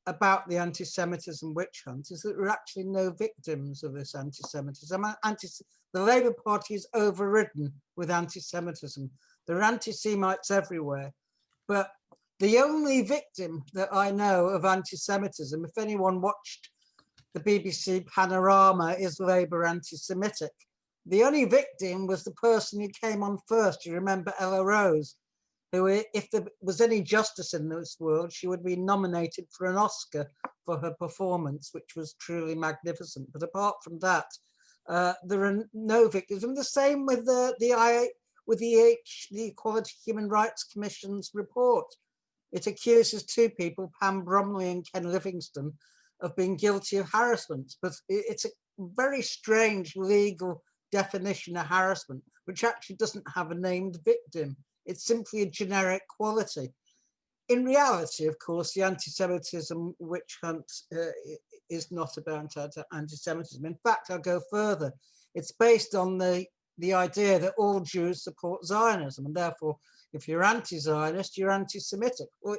about the anti-Semitism witch hunt is that there are actually no victims of this anti-Semitism. The Labour Party is overridden with anti-Semitism. There are anti-Semites everywhere, but the only victim that I know of anti-Semitism, if anyone watched the BBC Panorama, is Labour anti-Semitic. The only victim was the person who came on first. You remember Ella Rose, who, if there was any justice in this world, she would be nominated for an Oscar for her performance, which was truly magnificent. But apart from that, there are no victims. And the same with the Equality Human Rights Commission's report. It accuses two people, Pam Bromley and Ken Livingstone, of being guilty of harassment. But it's a very strange legal definition of harassment, which actually doesn't have a named victim. It's simply a generic quality. In reality, of course, the anti-Semitism witch hunt is not about anti-Semitism. In fact, I'll go further. It's based on the idea that all Jews support Zionism, and therefore, if you're anti-Zionist, you're anti-Semitic. Well,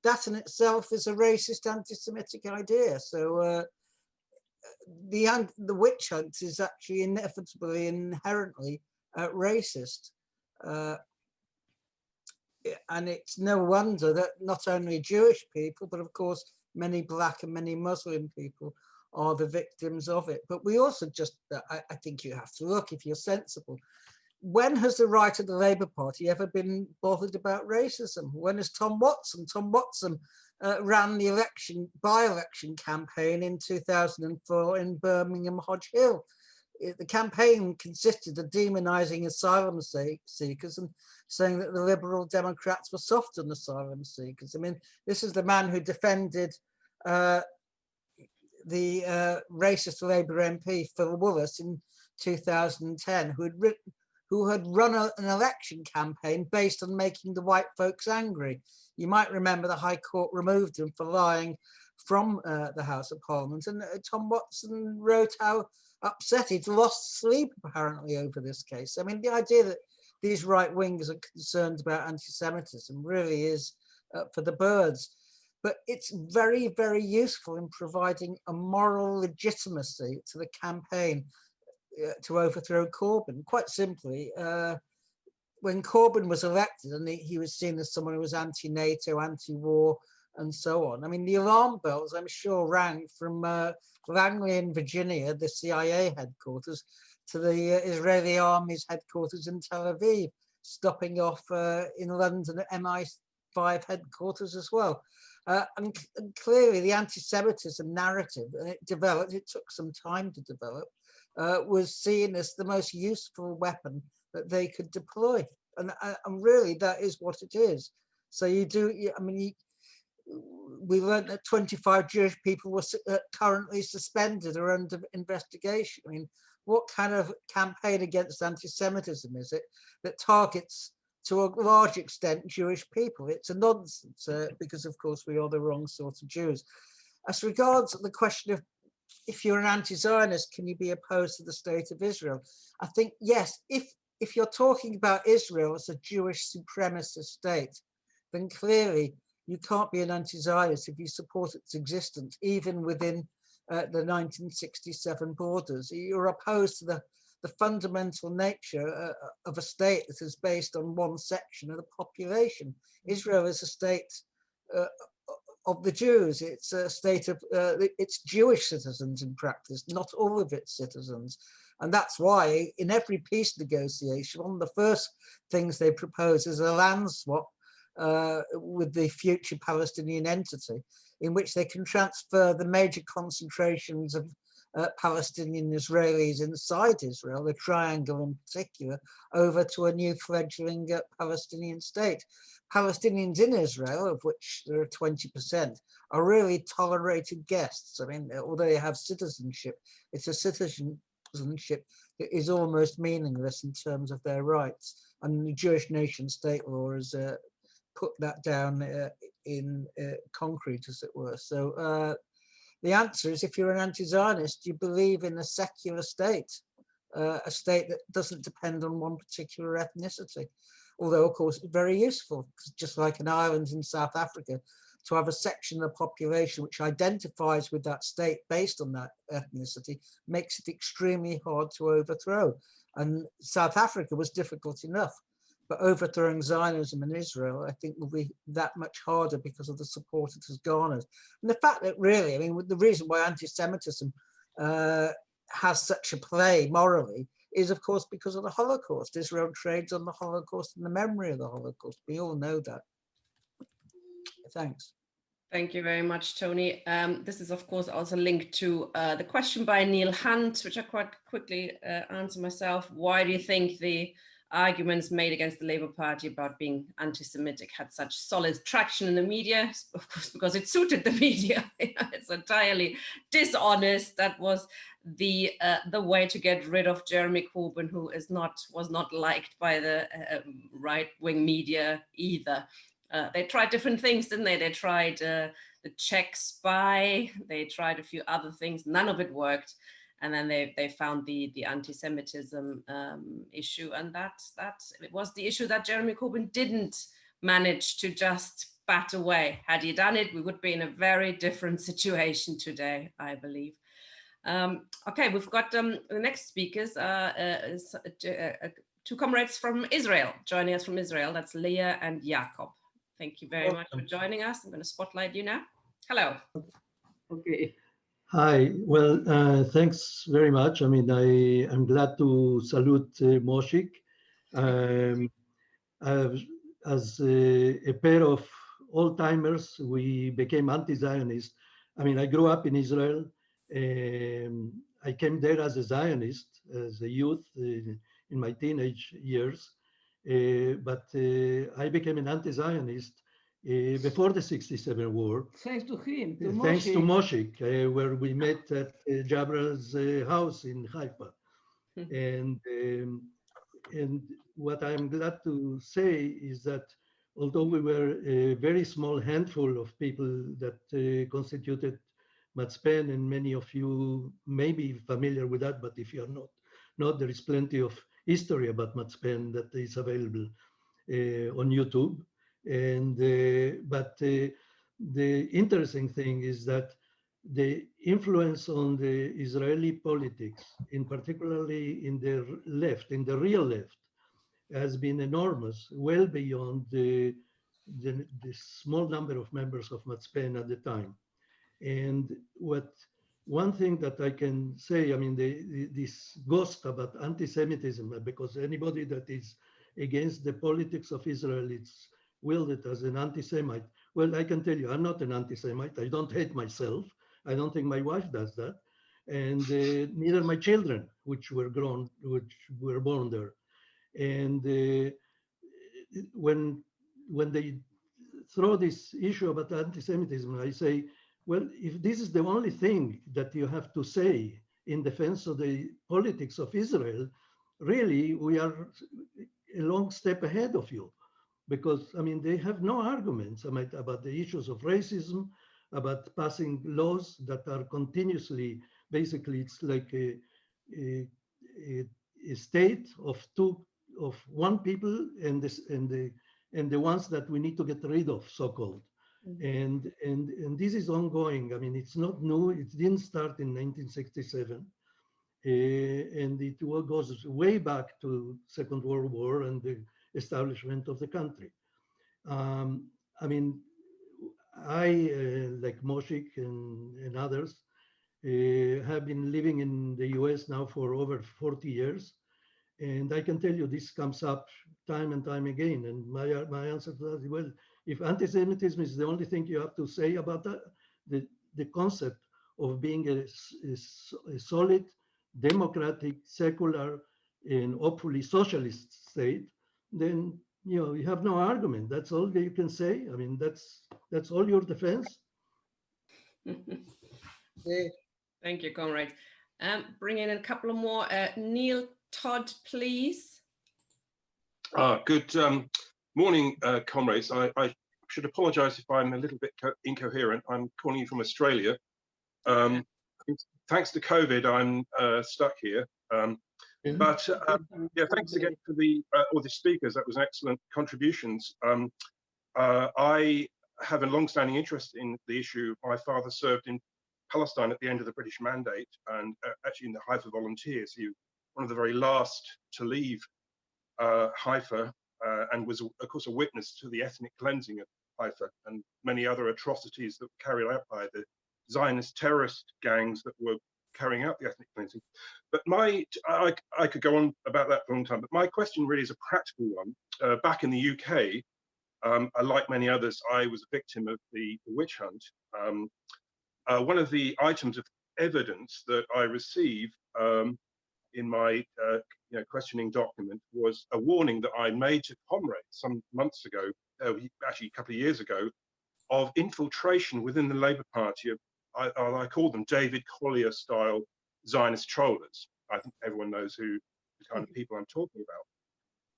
that in itself is a racist anti-Semitic idea. So the witch hunt is actually inevitably, inherently racist. And it's no wonder that not only Jewish people, but of course, many Black and many Muslim people are the victims of it. But we also just, I think you have to look, if you're sensible, when has the right of the Labour Party ever been bothered about racism? When has Tom Watson ran the by-election campaign in 2004 in Birmingham Hodge Hill. The campaign consisted of demonizing asylum seekers and saying that the Liberal Democrats were soft on asylum seekers. I mean, this is the man who defended the racist Labour MP Phil Willis in 2010, who had run an election campaign based on making the white folks angry. You might remember the High Court removed him for lying from the House of Parliament, and Tom Watson wrote how upset he'd lost sleep apparently over this case. I mean, the idea that these right wingers are concerned about anti-Semitism really is for the birds. But it's very, very useful in providing a moral legitimacy to the campaign to overthrow Corbyn. Quite simply, when Corbyn was elected and he was seen as someone who was anti-NATO, anti-war, and so on. I mean, the alarm bells, I'm sure, rang from Langley in Virginia, the CIA headquarters, to the Israeli army's headquarters in Tel Aviv, stopping off in London at MI5 headquarters as well. And clearly the anti-Semitism narrative, and it took some time to develop, was seen as the most useful weapon that they could deploy. And really that is what it is. So we learned that 25 Jewish people were currently suspended or under investigation. I mean, what kind of campaign against anti-Semitism is it that targets, to a large extent, Jewish people? It's a nonsense because, of course, we are the wrong sort of Jews. As regards the question of if you're an anti-Zionist, can you be opposed to the state of Israel? I think, yes, if you're talking about Israel as a Jewish supremacist state, then clearly you can't be an anti-Zionist if you support its existence, even within the 1967 borders. You're opposed to the fundamental nature of a state that is based on one section of the population. Israel is a state of the Jews. It's a state of, it's Jewish citizens in practice, not all of its citizens. And that's why in every peace negotiation, one of the first things they propose is a land swap with the future Palestinian entity. in which they can transfer the major concentrations of Palestinian Israelis inside Israel, the triangle in particular, over to a new fledgling Palestinian state. Palestinians in Israel, of which there are 20%, are really tolerated guests. I mean, although they have citizenship, it's a citizenship that is almost meaningless in terms of their rights. And the Jewish nation state law has put that down in concrete, as it were. So the answer is, if you're an anti-Zionist, you believe in a secular state, a state that doesn't depend on one particular ethnicity. Although, of course, it's very useful, just like in Ireland and South Africa, to have a section of the population which identifies with that state based on that ethnicity makes it extremely hard to overthrow. And South Africa was difficult enough, but overthrowing Zionism in Israel, I think, will be that much harder because of the support it has garnered. And the fact that really, I mean, the reason why anti-Semitism has such a play morally is, of course, because of the Holocaust. Israel trades on the Holocaust and the memory of the Holocaust. We all know that. Thanks. Thank you very much, Tony. This is, of course, also linked to the question by Neil Hunt, which I quite quickly answer myself. Why do you think the arguments made against the Labour Party about being anti-Semitic had such solid traction in the media? Of course, because it suited the media. It's entirely dishonest. That was the way to get rid of Jeremy Corbyn, who was not liked by the right-wing media either. They tried different things, didn't they? They tried the Czech spy. They tried a few other things. None of it worked. And then they found the anti-Semitism issue, and that it was the issue that Jeremy Corbyn didn't manage to just bat away. Had he done it, we would be in a very different situation today, I believe. Okay, we've got the next speakers, two comrades from Israel, joining us from Israel. That's Leah and Jakob. Thank you very much for joining us. I'm going to spotlight you now. Hello. Okay. Hi. Well, thanks very much. I mean, I'm glad to salute Moshe. As a pair of old-timers, we became anti-Zionist. I mean, I grew up in Israel. I came there as a Zionist, as a youth in my teenage years. But I became an anti-Zionist before the '67 war. Thanks to him, Thanks to Moshe, where we met at Jabral's house in Haifa. And what I'm glad to say is that although we were a very small handful of people that constituted Matzpen, and many of you may be familiar with that, but if you're not, there is plenty of history about Matzpen that is available on YouTube. And but the interesting thing is that the influence on the Israeli politics, in particularly in the left, in the real left, has been enormous, well beyond the small number of members of Matzpen at the time. And one thing that I can say, I mean, this ghost about anti-Semitism, because anybody that is against the politics of Israel, it's wielded as an anti-Semite. Well, I can tell you, I'm not an anti-Semite. I don't hate myself. I don't think my wife does that. And neither my children, which were born there. And when they throw this issue about anti-Semitism, I say, well, if this is the only thing that you have to say in defense of the politics of Israel, really, we are a long step ahead of you. Because, I mean, they have no arguments about the issues of racism, about passing laws that are continuously, basically, it's like a state of one people and the ones that we need to get rid of, so-called. And this is ongoing. I mean, it's not new. It didn't start in 1967. And it goes way back to Second World War and the establishment of the country. I mean, I, like Moshe and others, have been living in the US now for over 40 years. And I can tell you this comes up time and time again. And my answer to that is, well, if anti-Semitism is the only thing you have to say about that, the concept of being a solid, democratic, secular, and hopefully socialist state, then you have no argument. That's all that you can say. I mean, that's all your defense. Thank you, comrade. Bring in a couple of more. Neil Todd, please. Good morning, comrades. I should apologise if I'm a little bit incoherent. I'm calling you from Australia. Thanks to COVID, I'm stuck here. But yeah, thanks again for all the speakers. That was excellent contributions. I have a long-standing interest in the issue. My father served in Palestine at the end of the British Mandate, and actually in the Haifa Volunteers. He was one of the very last to leave Haifa, and was, of course, a witness to the ethnic cleansing of Haifa and many other atrocities that were carried out by the Zionist terrorist gangs that were carrying out the ethnic cleansing. But I could go on about that for a long time, but my question really is a practical one. Back in the UK, like many others, I was a victim of the witch hunt. One of the items of evidence that I received in my questioning document was a warning that I made to comrades some months ago, actually a couple of years ago, of infiltration within the Labour Party of, I call them David Collier style Zionist trollers. I think everyone knows who the kind of people I'm talking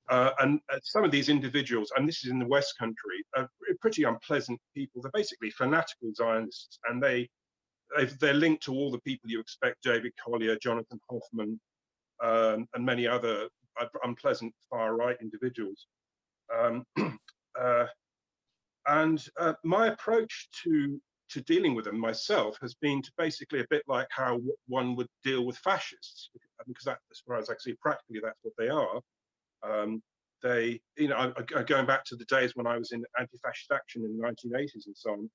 about. And some of these individuals, and this is in the West Country, are pretty unpleasant people. They're basically fanatical Zionists, and they're linked to all the people you expect: David Collier, Jonathan Hoffman, and many other unpleasant far-right individuals. My approach to dealing with them myself has been to basically a bit like how one would deal with fascists, because that, as far as I see practically, that's what they are. They, going back to the days when I was in anti-fascist action in the 1980s and so on,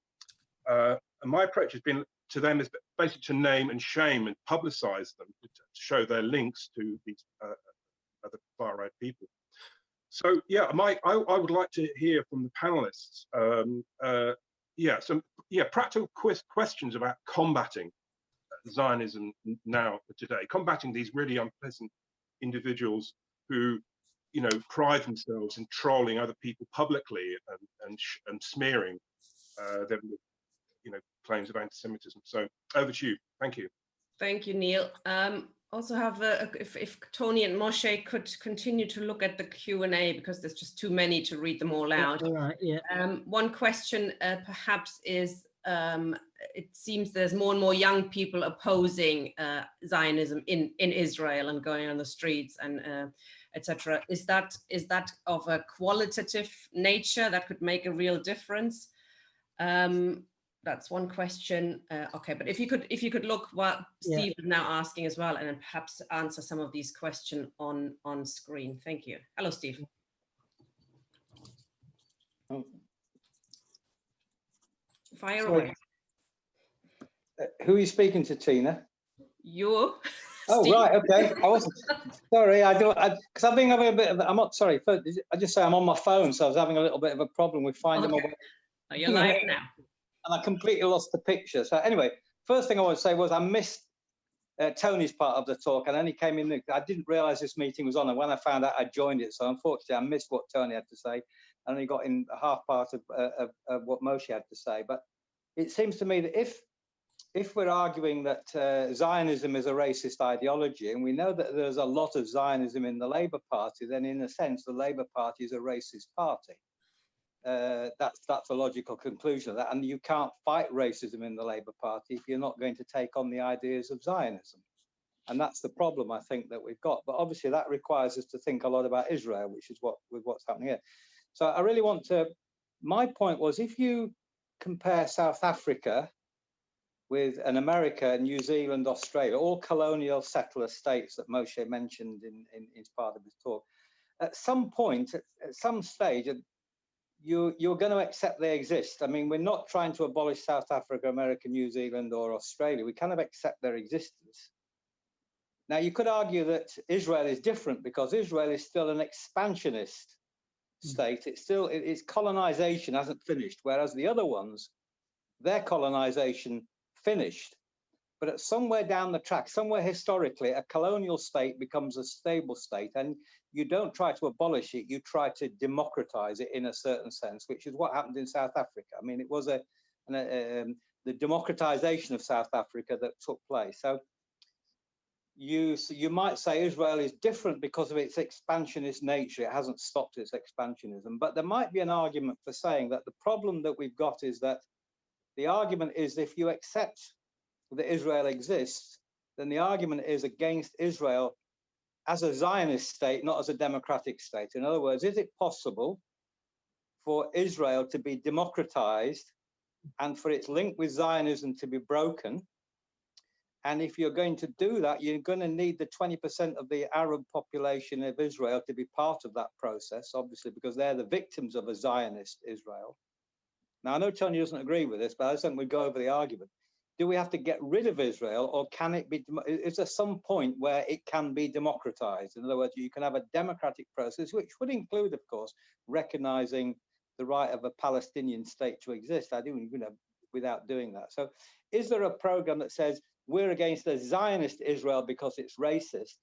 and my approach has been to them is basically to name and shame and publicize them, to show their links to these other far-right people. So yeah, I would like to hear from the panelists, some practical questions about combating Zionism now for today, combating these really unpleasant individuals who, pride themselves in trolling other people publicly and smearing them with, claims of anti-Semitism. So over to you. Thank you. Thank you, Neil. Also have if Tony and Moshe could continue to look at the Q&A, because there's just too many to read them all out. All right, yeah. One question perhaps is, it seems there's more and more young people opposing Zionism in Israel and going on the streets and etc. Is that of a qualitative nature that could make a real difference? That's one question. Okay, but if you could look what Steve is now asking as well, and then perhaps answer some of these questions on screen. Thank you. Hello, Steve. Fire away. Who are you speaking to, Tina? You. Oh, Steve. right, okay. I wasn't sorry. Because I've been having a bit of. I'm not sorry. I just say I'm on my phone, so I was having a little bit of a problem with finding my way. Oh, you're live now. And I completely lost the picture. So anyway, first thing I want to say was I missed Tony's part of the talk, and then he came in. I didn't realize this meeting was on, and when I found out, I joined it. So unfortunately, I missed what Tony had to say, and he got in half part of what Moshe had to say. But it seems to me that if we're arguing that Zionism is a racist ideology, and we know that there's a lot of Zionism in the Labour Party, then in a sense, the Labour Party is a racist party. That's a logical conclusion of that, and you can't fight racism in the Labour Party if you're not going to take on the ideas of Zionism, and that's the problem I think that we've got. But obviously that requires us to think a lot about Israel, which is what's happening here. So I really want to. My point was, if you compare South Africa with an America, New Zealand, Australia, all colonial settler states that Moshe mentioned in his part of his talk, at some point, at some stage, you're going to accept they exist. I mean, we're not trying to abolish South Africa, America, New Zealand, or Australia. We kind of accept their existence. Now, you could argue that Israel is different because Israel is still an expansionist state. Its colonization hasn't finished, whereas the other ones, their colonization finished. But at somewhere down the track, somewhere historically, a colonial state becomes a stable state, and you don't try to abolish it, you try to democratize it in a certain sense, which is what happened in South Africa. I mean, it was the democratization of South Africa that took place. So you might say Israel is different because of its expansionist nature. It hasn't stopped its expansionism, but there might be an argument for saying that the problem that we've got is that the argument is if you accept that Israel exists, then the argument is against Israel as a Zionist state, not as a democratic state. In other words, is it possible for Israel to be democratized and for its link with Zionism to be broken? And if you're going to do that, you're going to need the 20% of the Arab population of Israel to be part of that process, obviously, because they're the victims of a Zionist Israel. Now, I know Tony doesn't agree with this, but I just think we go over the argument. Do we have to get rid of Israel, or can it be, is there some point where it can be democratized? In other words, you can have a democratic process, which would include, of course, recognizing the right of a Palestinian state to exist. I do, without doing that. So is there a program that says we're against a Zionist Israel because it's racist,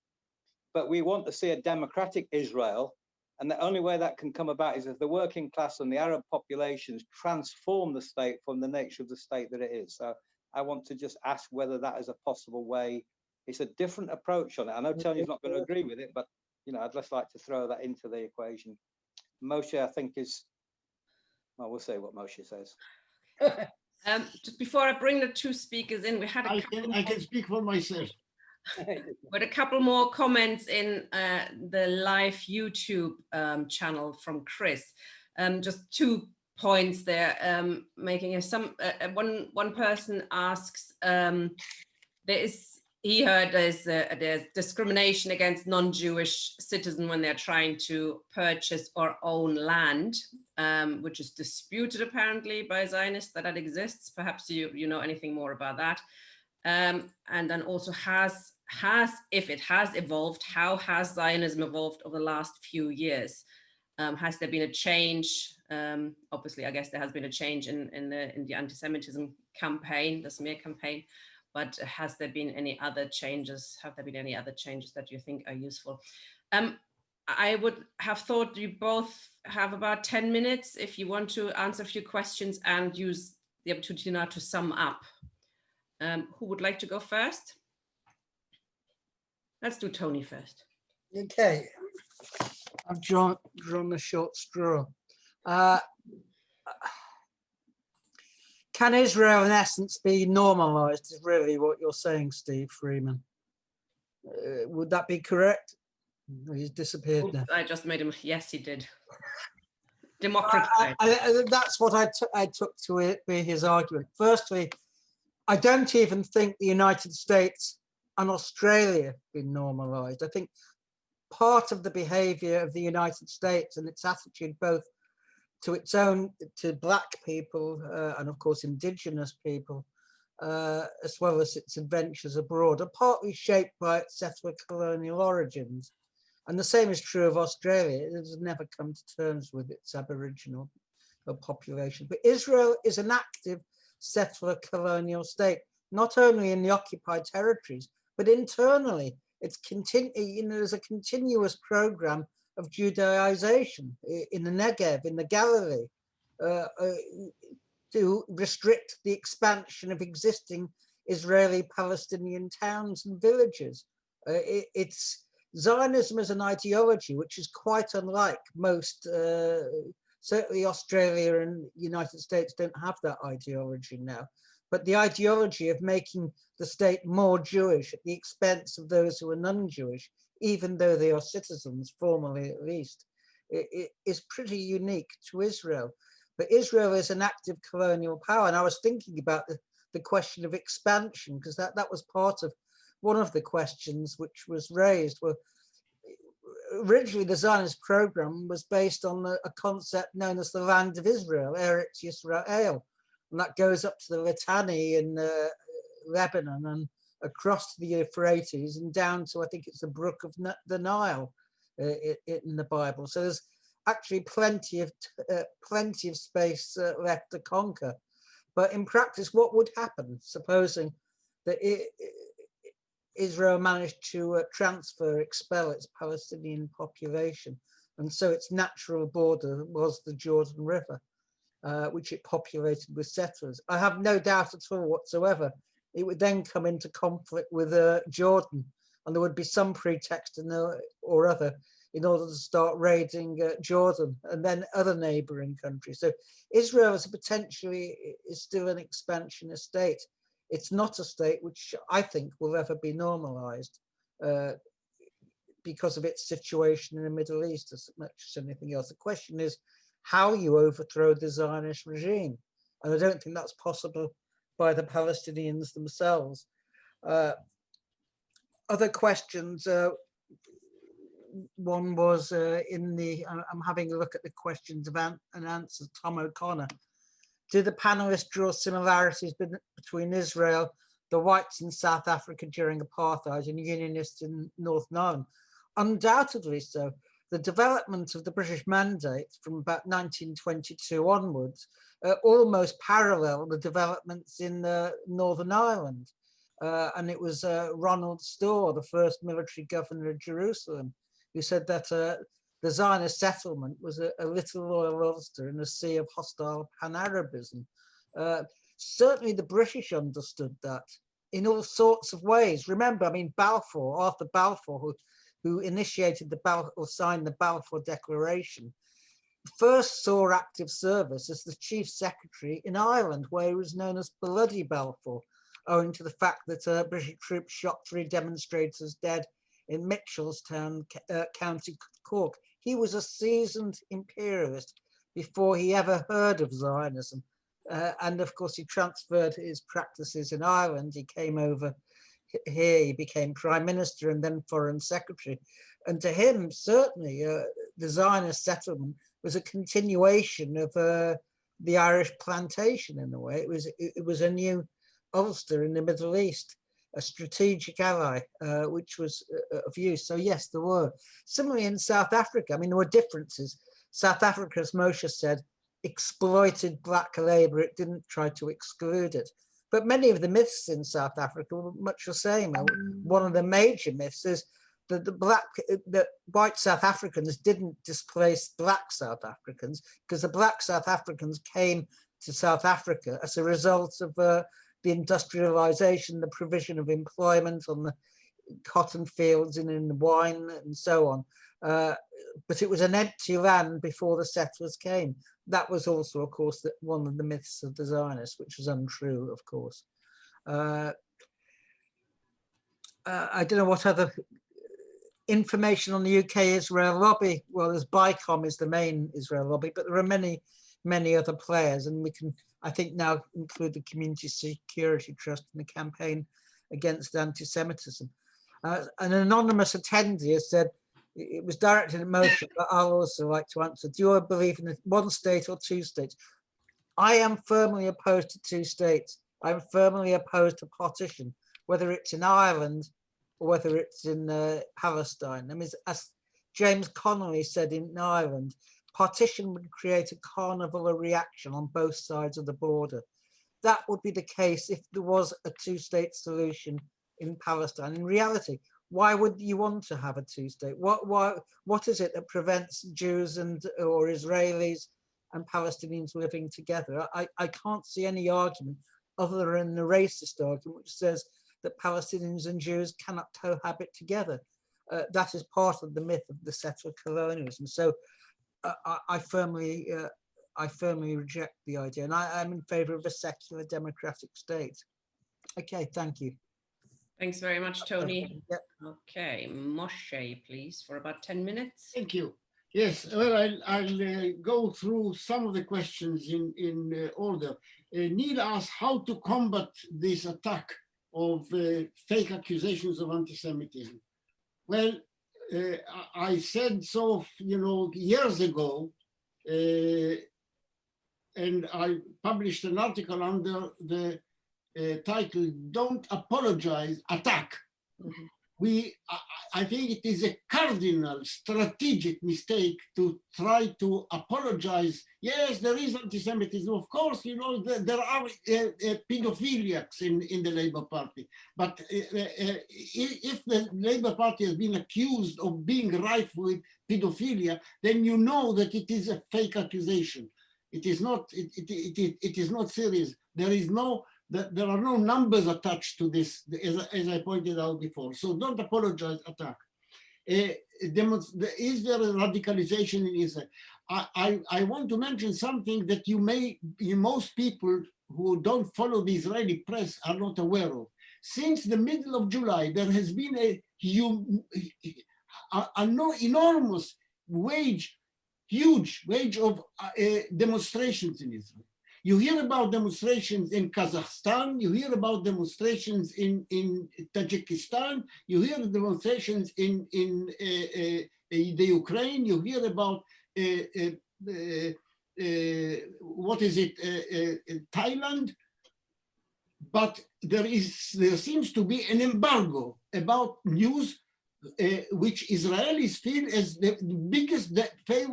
but we want to see a democratic Israel? And the only way that can come about is if the working class and the Arab populations transform the state from the nature of the state that it is. So I want to just ask whether that is a possible way. It's a different approach on it. I know Tony's not going to agree with it, but I'd just like to throw that into the equation. Moshe, I think well, we'll see what Moshe says. Just before I bring the two speakers in, we had I can speak for myself. But a couple more comments in the live YouTube channel from Chris. Just 2 points there, making one person asks, he heard there's discrimination against non-Jewish citizens when they're trying to purchase or own land, which is disputed apparently by Zionists that exists. Perhaps you know anything more about that. And then also if it has evolved, how has Zionism evolved over the last few years? Has there been a change? Obviously, I guess there has been a change in the anti-Semitism campaign, the smear campaign, but has there been any other changes? Have there been any other changes that you think are useful? I would have thought you both have about 10 minutes if you want to answer a few questions and use the opportunity now to sum up. Who would like to go first? Let's do Tony first. Okay, I've drawn the short straw. Can Israel, in essence, be normalized? Is really what you're saying, Steve Freeman. Would that be correct? He's disappeared now. I just made him. Yes, he did. Democratized. That's what I took to it be his argument. Firstly, I don't even think the United States and Australia have been normalized. I think part of the behavior of the United States and its attitude both to black people and of course indigenous people, as well as its adventures abroad, are partly shaped by its settler colonial origins. And the same is true of Australia. It has never come to terms with its Aboriginal population. But Israel is an active settler colonial state, not only in the occupied territories, but internally. There's a continuous program of Judaization in the Negev, in the Galilee, to restrict the expansion of existing Israeli-Palestinian towns and villages. It's Zionism as an ideology, which is quite unlike most, certainly Australia and the United States don't have that ideology now, but the ideology of making the state more Jewish at the expense of those who are non-Jewish, even though they are citizens, formally at least, it is pretty unique to Israel. But Israel is an active colonial power. And I was thinking about the question of expansion, because that was part of one of the questions which was raised. Well, originally the Zionist program was based on a concept known as the land of Israel, Eretz Yisrael. And that goes up to the Litani in Lebanon and across the Euphrates and down to, I think it's the brook of the Nile in the Bible. So there's actually plenty of space left to conquer. But in practice, what would happen, supposing that Israel managed to expel its Palestinian population, and so its natural border was the Jordan River, which it populated with settlers? I have no doubt at all whatsoever it would then come into conflict with Jordan, and there would be some pretext or other in order to start raiding Jordan and then other neighboring countries. So Israel is still an expansionist state. It's not a state which I think will ever be normalized because of its situation in the Middle East as much as anything else. The question is how you overthrow the Zionist regime. And I don't think that's possible by the Palestinians themselves. Other questions, one was I'm having a look at the questions and answers, Tom O'Connor. Do the panelists draw similarities between Israel, the whites in South Africa during apartheid, and unionists in Northern Ireland? Undoubtedly so. The development of the British Mandate from about 1922 onwards almost paralleled the developments in Northern Ireland. And it was Ronald Storr, the first military governor of Jerusalem, who said that the Zionist settlement was a little Royal Ulster in a sea of hostile pan-Arabism. Certainly the British understood that in all sorts of ways. Remember, I mean, Balfour, Arthur Balfour, who initiated or signed the Balfour Declaration, first saw active service as the chief secretary in Ireland, where he was known as Bloody Balfour, owing to the fact that British troops shot 3 demonstrators dead in Mitchelstown, County Cork. He was a seasoned imperialist before he ever heard of Zionism. And of course, he transferred his practices in Ireland. He came over here, he became prime minister and then foreign secretary. And to him, certainly, the Zionist settlement was a continuation of the Irish plantation in a way. It was a new Ulster in the Middle East, a strategic ally, which was of use. So yes, there were. Similarly in South Africa, I mean, there were differences. South Africa, as Moshe said, exploited black labor. It didn't try to exclude it. But many of the myths in South Africa were much the same. One of the major myths is that the white South Africans didn't displace black South Africans, because the black South Africans came to South Africa as a result of the industrialization, the provision of employment on the cotton fields and in the wine and so on. But it was an empty land before the settlers came. That was also, of course, one of the myths of the Zionists, which was untrue, of course. I don't know what other information on the UK Israel lobby. Well, there's BICOM is the main Israel lobby, but there are many, many other players, and we can, I think, now include the Community Security Trust in the campaign against anti-Semitism. An anonymous attendee has said, it was directed at Moshe, but I'll also like to answer. Do you believe in one state or 2 states? I am firmly opposed to 2 states. I'm firmly opposed to partition, whether it's in Ireland or whether it's in Palestine. I mean, as James Connolly said in Ireland, partition would create a carnival reaction on both sides of the border. That would be the case if there was a 2-state solution in Palestine. In reality, why would you want to have a 2-state? What is it that prevents Jews or Israelis and Palestinians living together? I can't see any argument other than the racist argument, which says that Palestinians and Jews cannot cohabit together. That is part of the myth of the settler colonialism. So I firmly reject the idea, and I'm in favor of a secular democratic state. Okay, thank you. Thanks very much, Tony. Yep. Okay, Moshe, please, for about 10 minutes. Thank you. Yes, well, I'll go through some of the questions in order. Neil asked how to combat this attack of fake accusations of anti-Semitism. Well, I said so, years ago, and I published an article under the title, "Don't Apologize, Attack." Mm-hmm. I think it is a cardinal strategic mistake to try to apologize. Yes, there is anti-Semitism. Of course, you know, there are pedophiliacs in the Labour Party. But if the Labour Party has been accused of being rife with pedophilia, then you know that it is a fake accusation. It is not, it is not serious. There is no, there are no numbers attached to this, as I pointed out before. So don't apologize, attack. Is there a radicalization in Israel? I want to mention something that most people who don't follow the Israeli press are not aware of. Since the middle of July, there has been a enormous huge wave of demonstrations in Israel. You hear about demonstrations in Kazakhstan, you hear about demonstrations in Tajikistan, you hear demonstrations in the Ukraine, you hear about what is it, Thailand, but there seems to be an embargo about news which Israelis feel as the biggest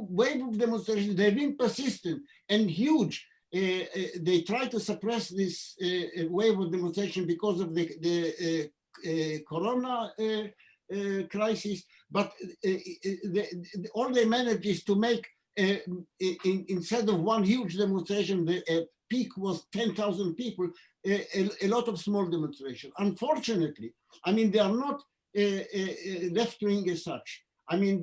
wave of demonstrations. They've been persistent and huge. They try to suppress this wave of demonstration because of the corona crisis, but all they manage is to make, instead of one huge demonstration, the peak was 10,000 people, a lot of small demonstrations. Unfortunately, I mean, they are not left-wing as such. I mean,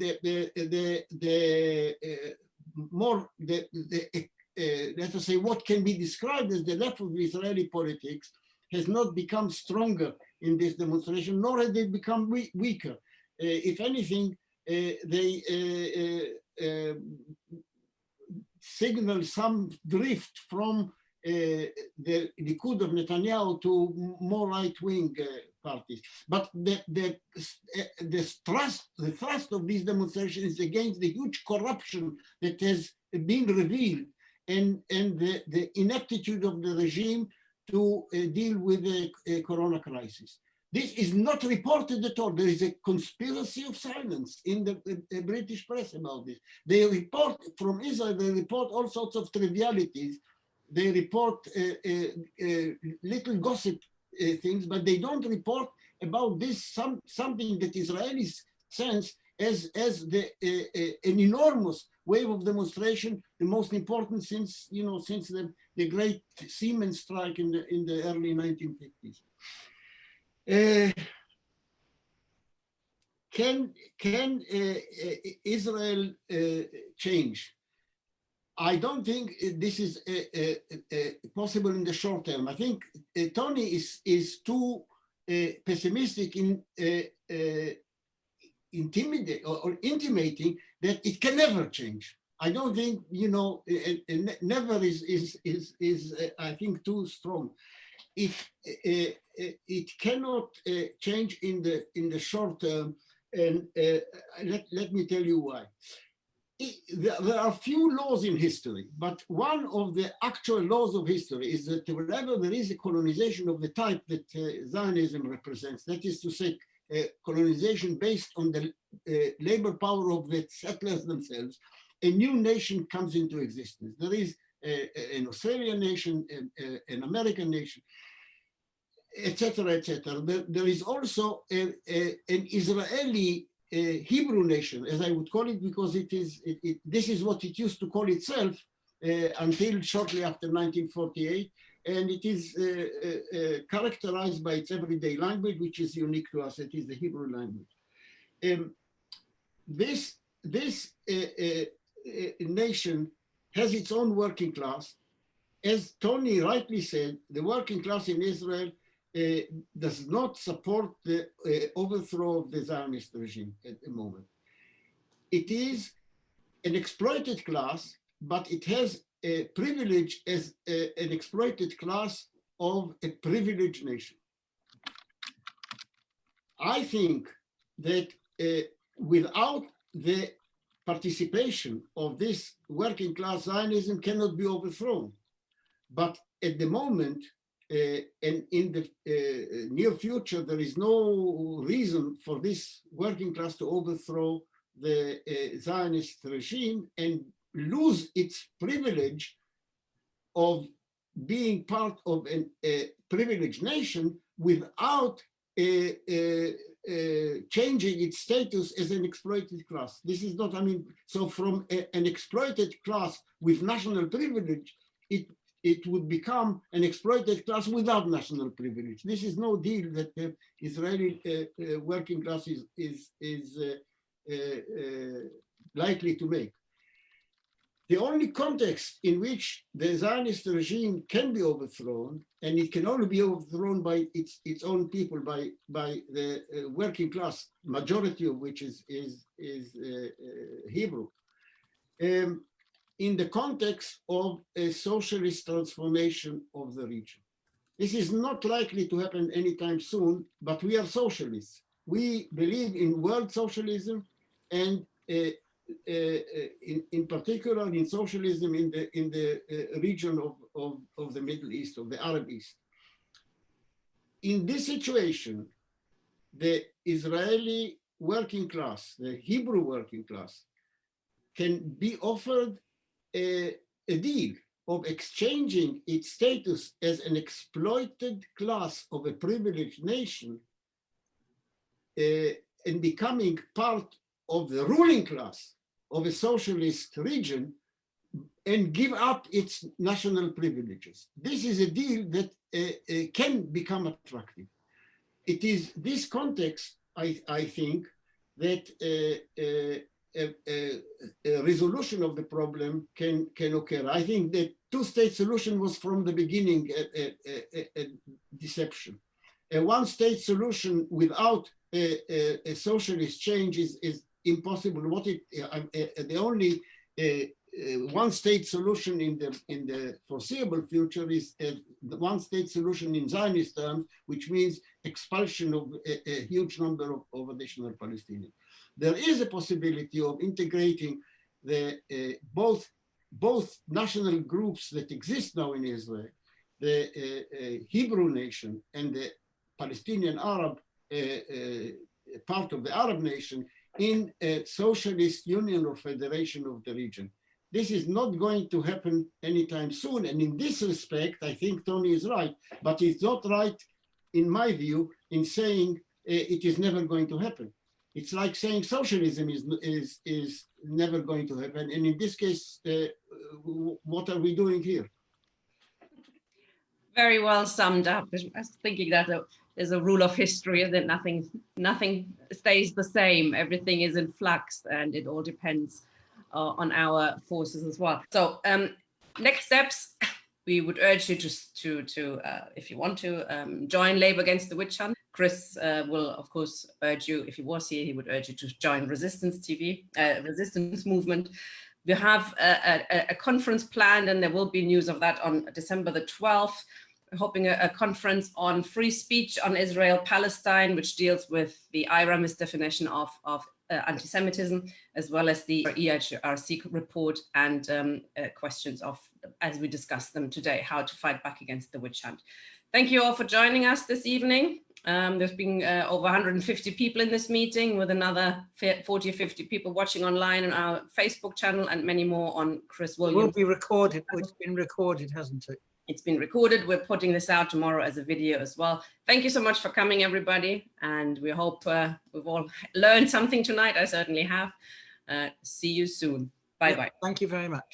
let us say, what can be described as the left of Israeli politics has not become stronger in this demonstration, nor have they become weaker. If anything, they signal some drift from the Likud of Netanyahu to more right-wing parties. But the thrust of these demonstrations is against the huge corruption that has been revealed and the ineptitude of the regime to deal with the corona crisis. This is not reported at all. There is a conspiracy of silence in the British press about this. They report from Israel, they report all sorts of trivialities. They report little gossip things, but they don't report about this, something that Israelis sense as an enormous wave of demonstration, the most important since the great Siemens strike in the early 1950s. Can Israel change? I don't think this is possible in the short term. I think Tony is too pessimistic in intimating that it can never change. I don't think, never is I think too strong. It cannot change in the short term, and let me tell you why. There are few laws in history, but one of the actual laws of history is that wherever there is a colonization of the type that Zionism represents, that is to say, colonization based on the labor power of the settlers themselves, a new nation comes into existence. There is an Australian nation, an American nation, etc., etc. There is also an Israeli Hebrew nation, as I would call it, because this is what it used to call itself until shortly after 1948, and it is characterized by its everyday language, which is unique to us. It is the Hebrew language. This nation has its own working class. As Tony rightly said, the working class in Israel does not support the overthrow of the Zionist regime at the moment. It is an exploited class, but it has a privilege as an exploited class of a privileged nation. I think that without the participation of this working class, Zionism cannot be overthrown. But at the moment, and in the near future, there is no reason for this working class to overthrow the Zionist regime and lose its privilege of being part of a privileged nation without changing its status as an exploited class. This is not, I mean, so from an exploited class with national privilege, it would become an exploited class without national privilege. This is no deal that the Israeli working class is likely to make. The only context in which the Zionist regime can be overthrown, and it can only be overthrown by its own people, by the working class, majority of which is Hebrew, in the context of a socialist transformation of the region. This is not likely to happen anytime soon, but we are socialists. We believe in world socialism and in particular in socialism in the region of the Middle East, of the Arab East. In this situation, the Israeli working class, the Hebrew working class, can be offered a deal of exchanging its status as an exploited class of a privileged nation and becoming part of the ruling class of a socialist region and give up its national privileges. This is a deal that can become attractive. It is this context, I think, that a resolution of the problem can occur. I think the two-state solution was from the beginning a deception. A one-state solution without a socialist change is impossible. What the only one-state solution in the foreseeable future is the one-state solution in Zionist terms, which means expulsion of a huge number of additional Palestinians. There is a possibility of integrating the both national groups that exist now in Israel, the Hebrew nation and the Palestinian Arab part of the Arab nation, in a socialist union or federation of the region. This is not going to happen anytime soon. And in this respect, I think Tony is right, but it's not right, in my view, in saying it is never going to happen. It's like saying socialism is never going to happen. And in this case, what are we doing here? Very well summed up. I was thinking that there's a rule of history that nothing stays the same. Everything is in flux, and it all depends on our forces as well. So next steps, we would urge you to if you want to, join Labour Against the Witchhunt. Chris will, of course, urge you, if he was here, he would urge you to join Resistance TV, Resistance Movement. We have a conference planned, and there will be news of that on December the 12th. We're hoping a conference on free speech on Israel-Palestine, which deals with the IRA misdefinition of anti-Semitism, as well as the EHRC report and questions of, as we discussed them today, how to fight back against the witch hunt. Thank you all for joining us this evening. There's been over 150 people in this meeting, with another 40 or 50 people watching online on our Facebook channel, and many more on Chris Williams. It will be recorded. It's been recorded, hasn't it? It's been recorded. We're putting this out tomorrow as a video as well. Thank you so much for coming, everybody. And we hope we've all learned something tonight. I certainly have. See you soon. Bye-bye. Thank you very much.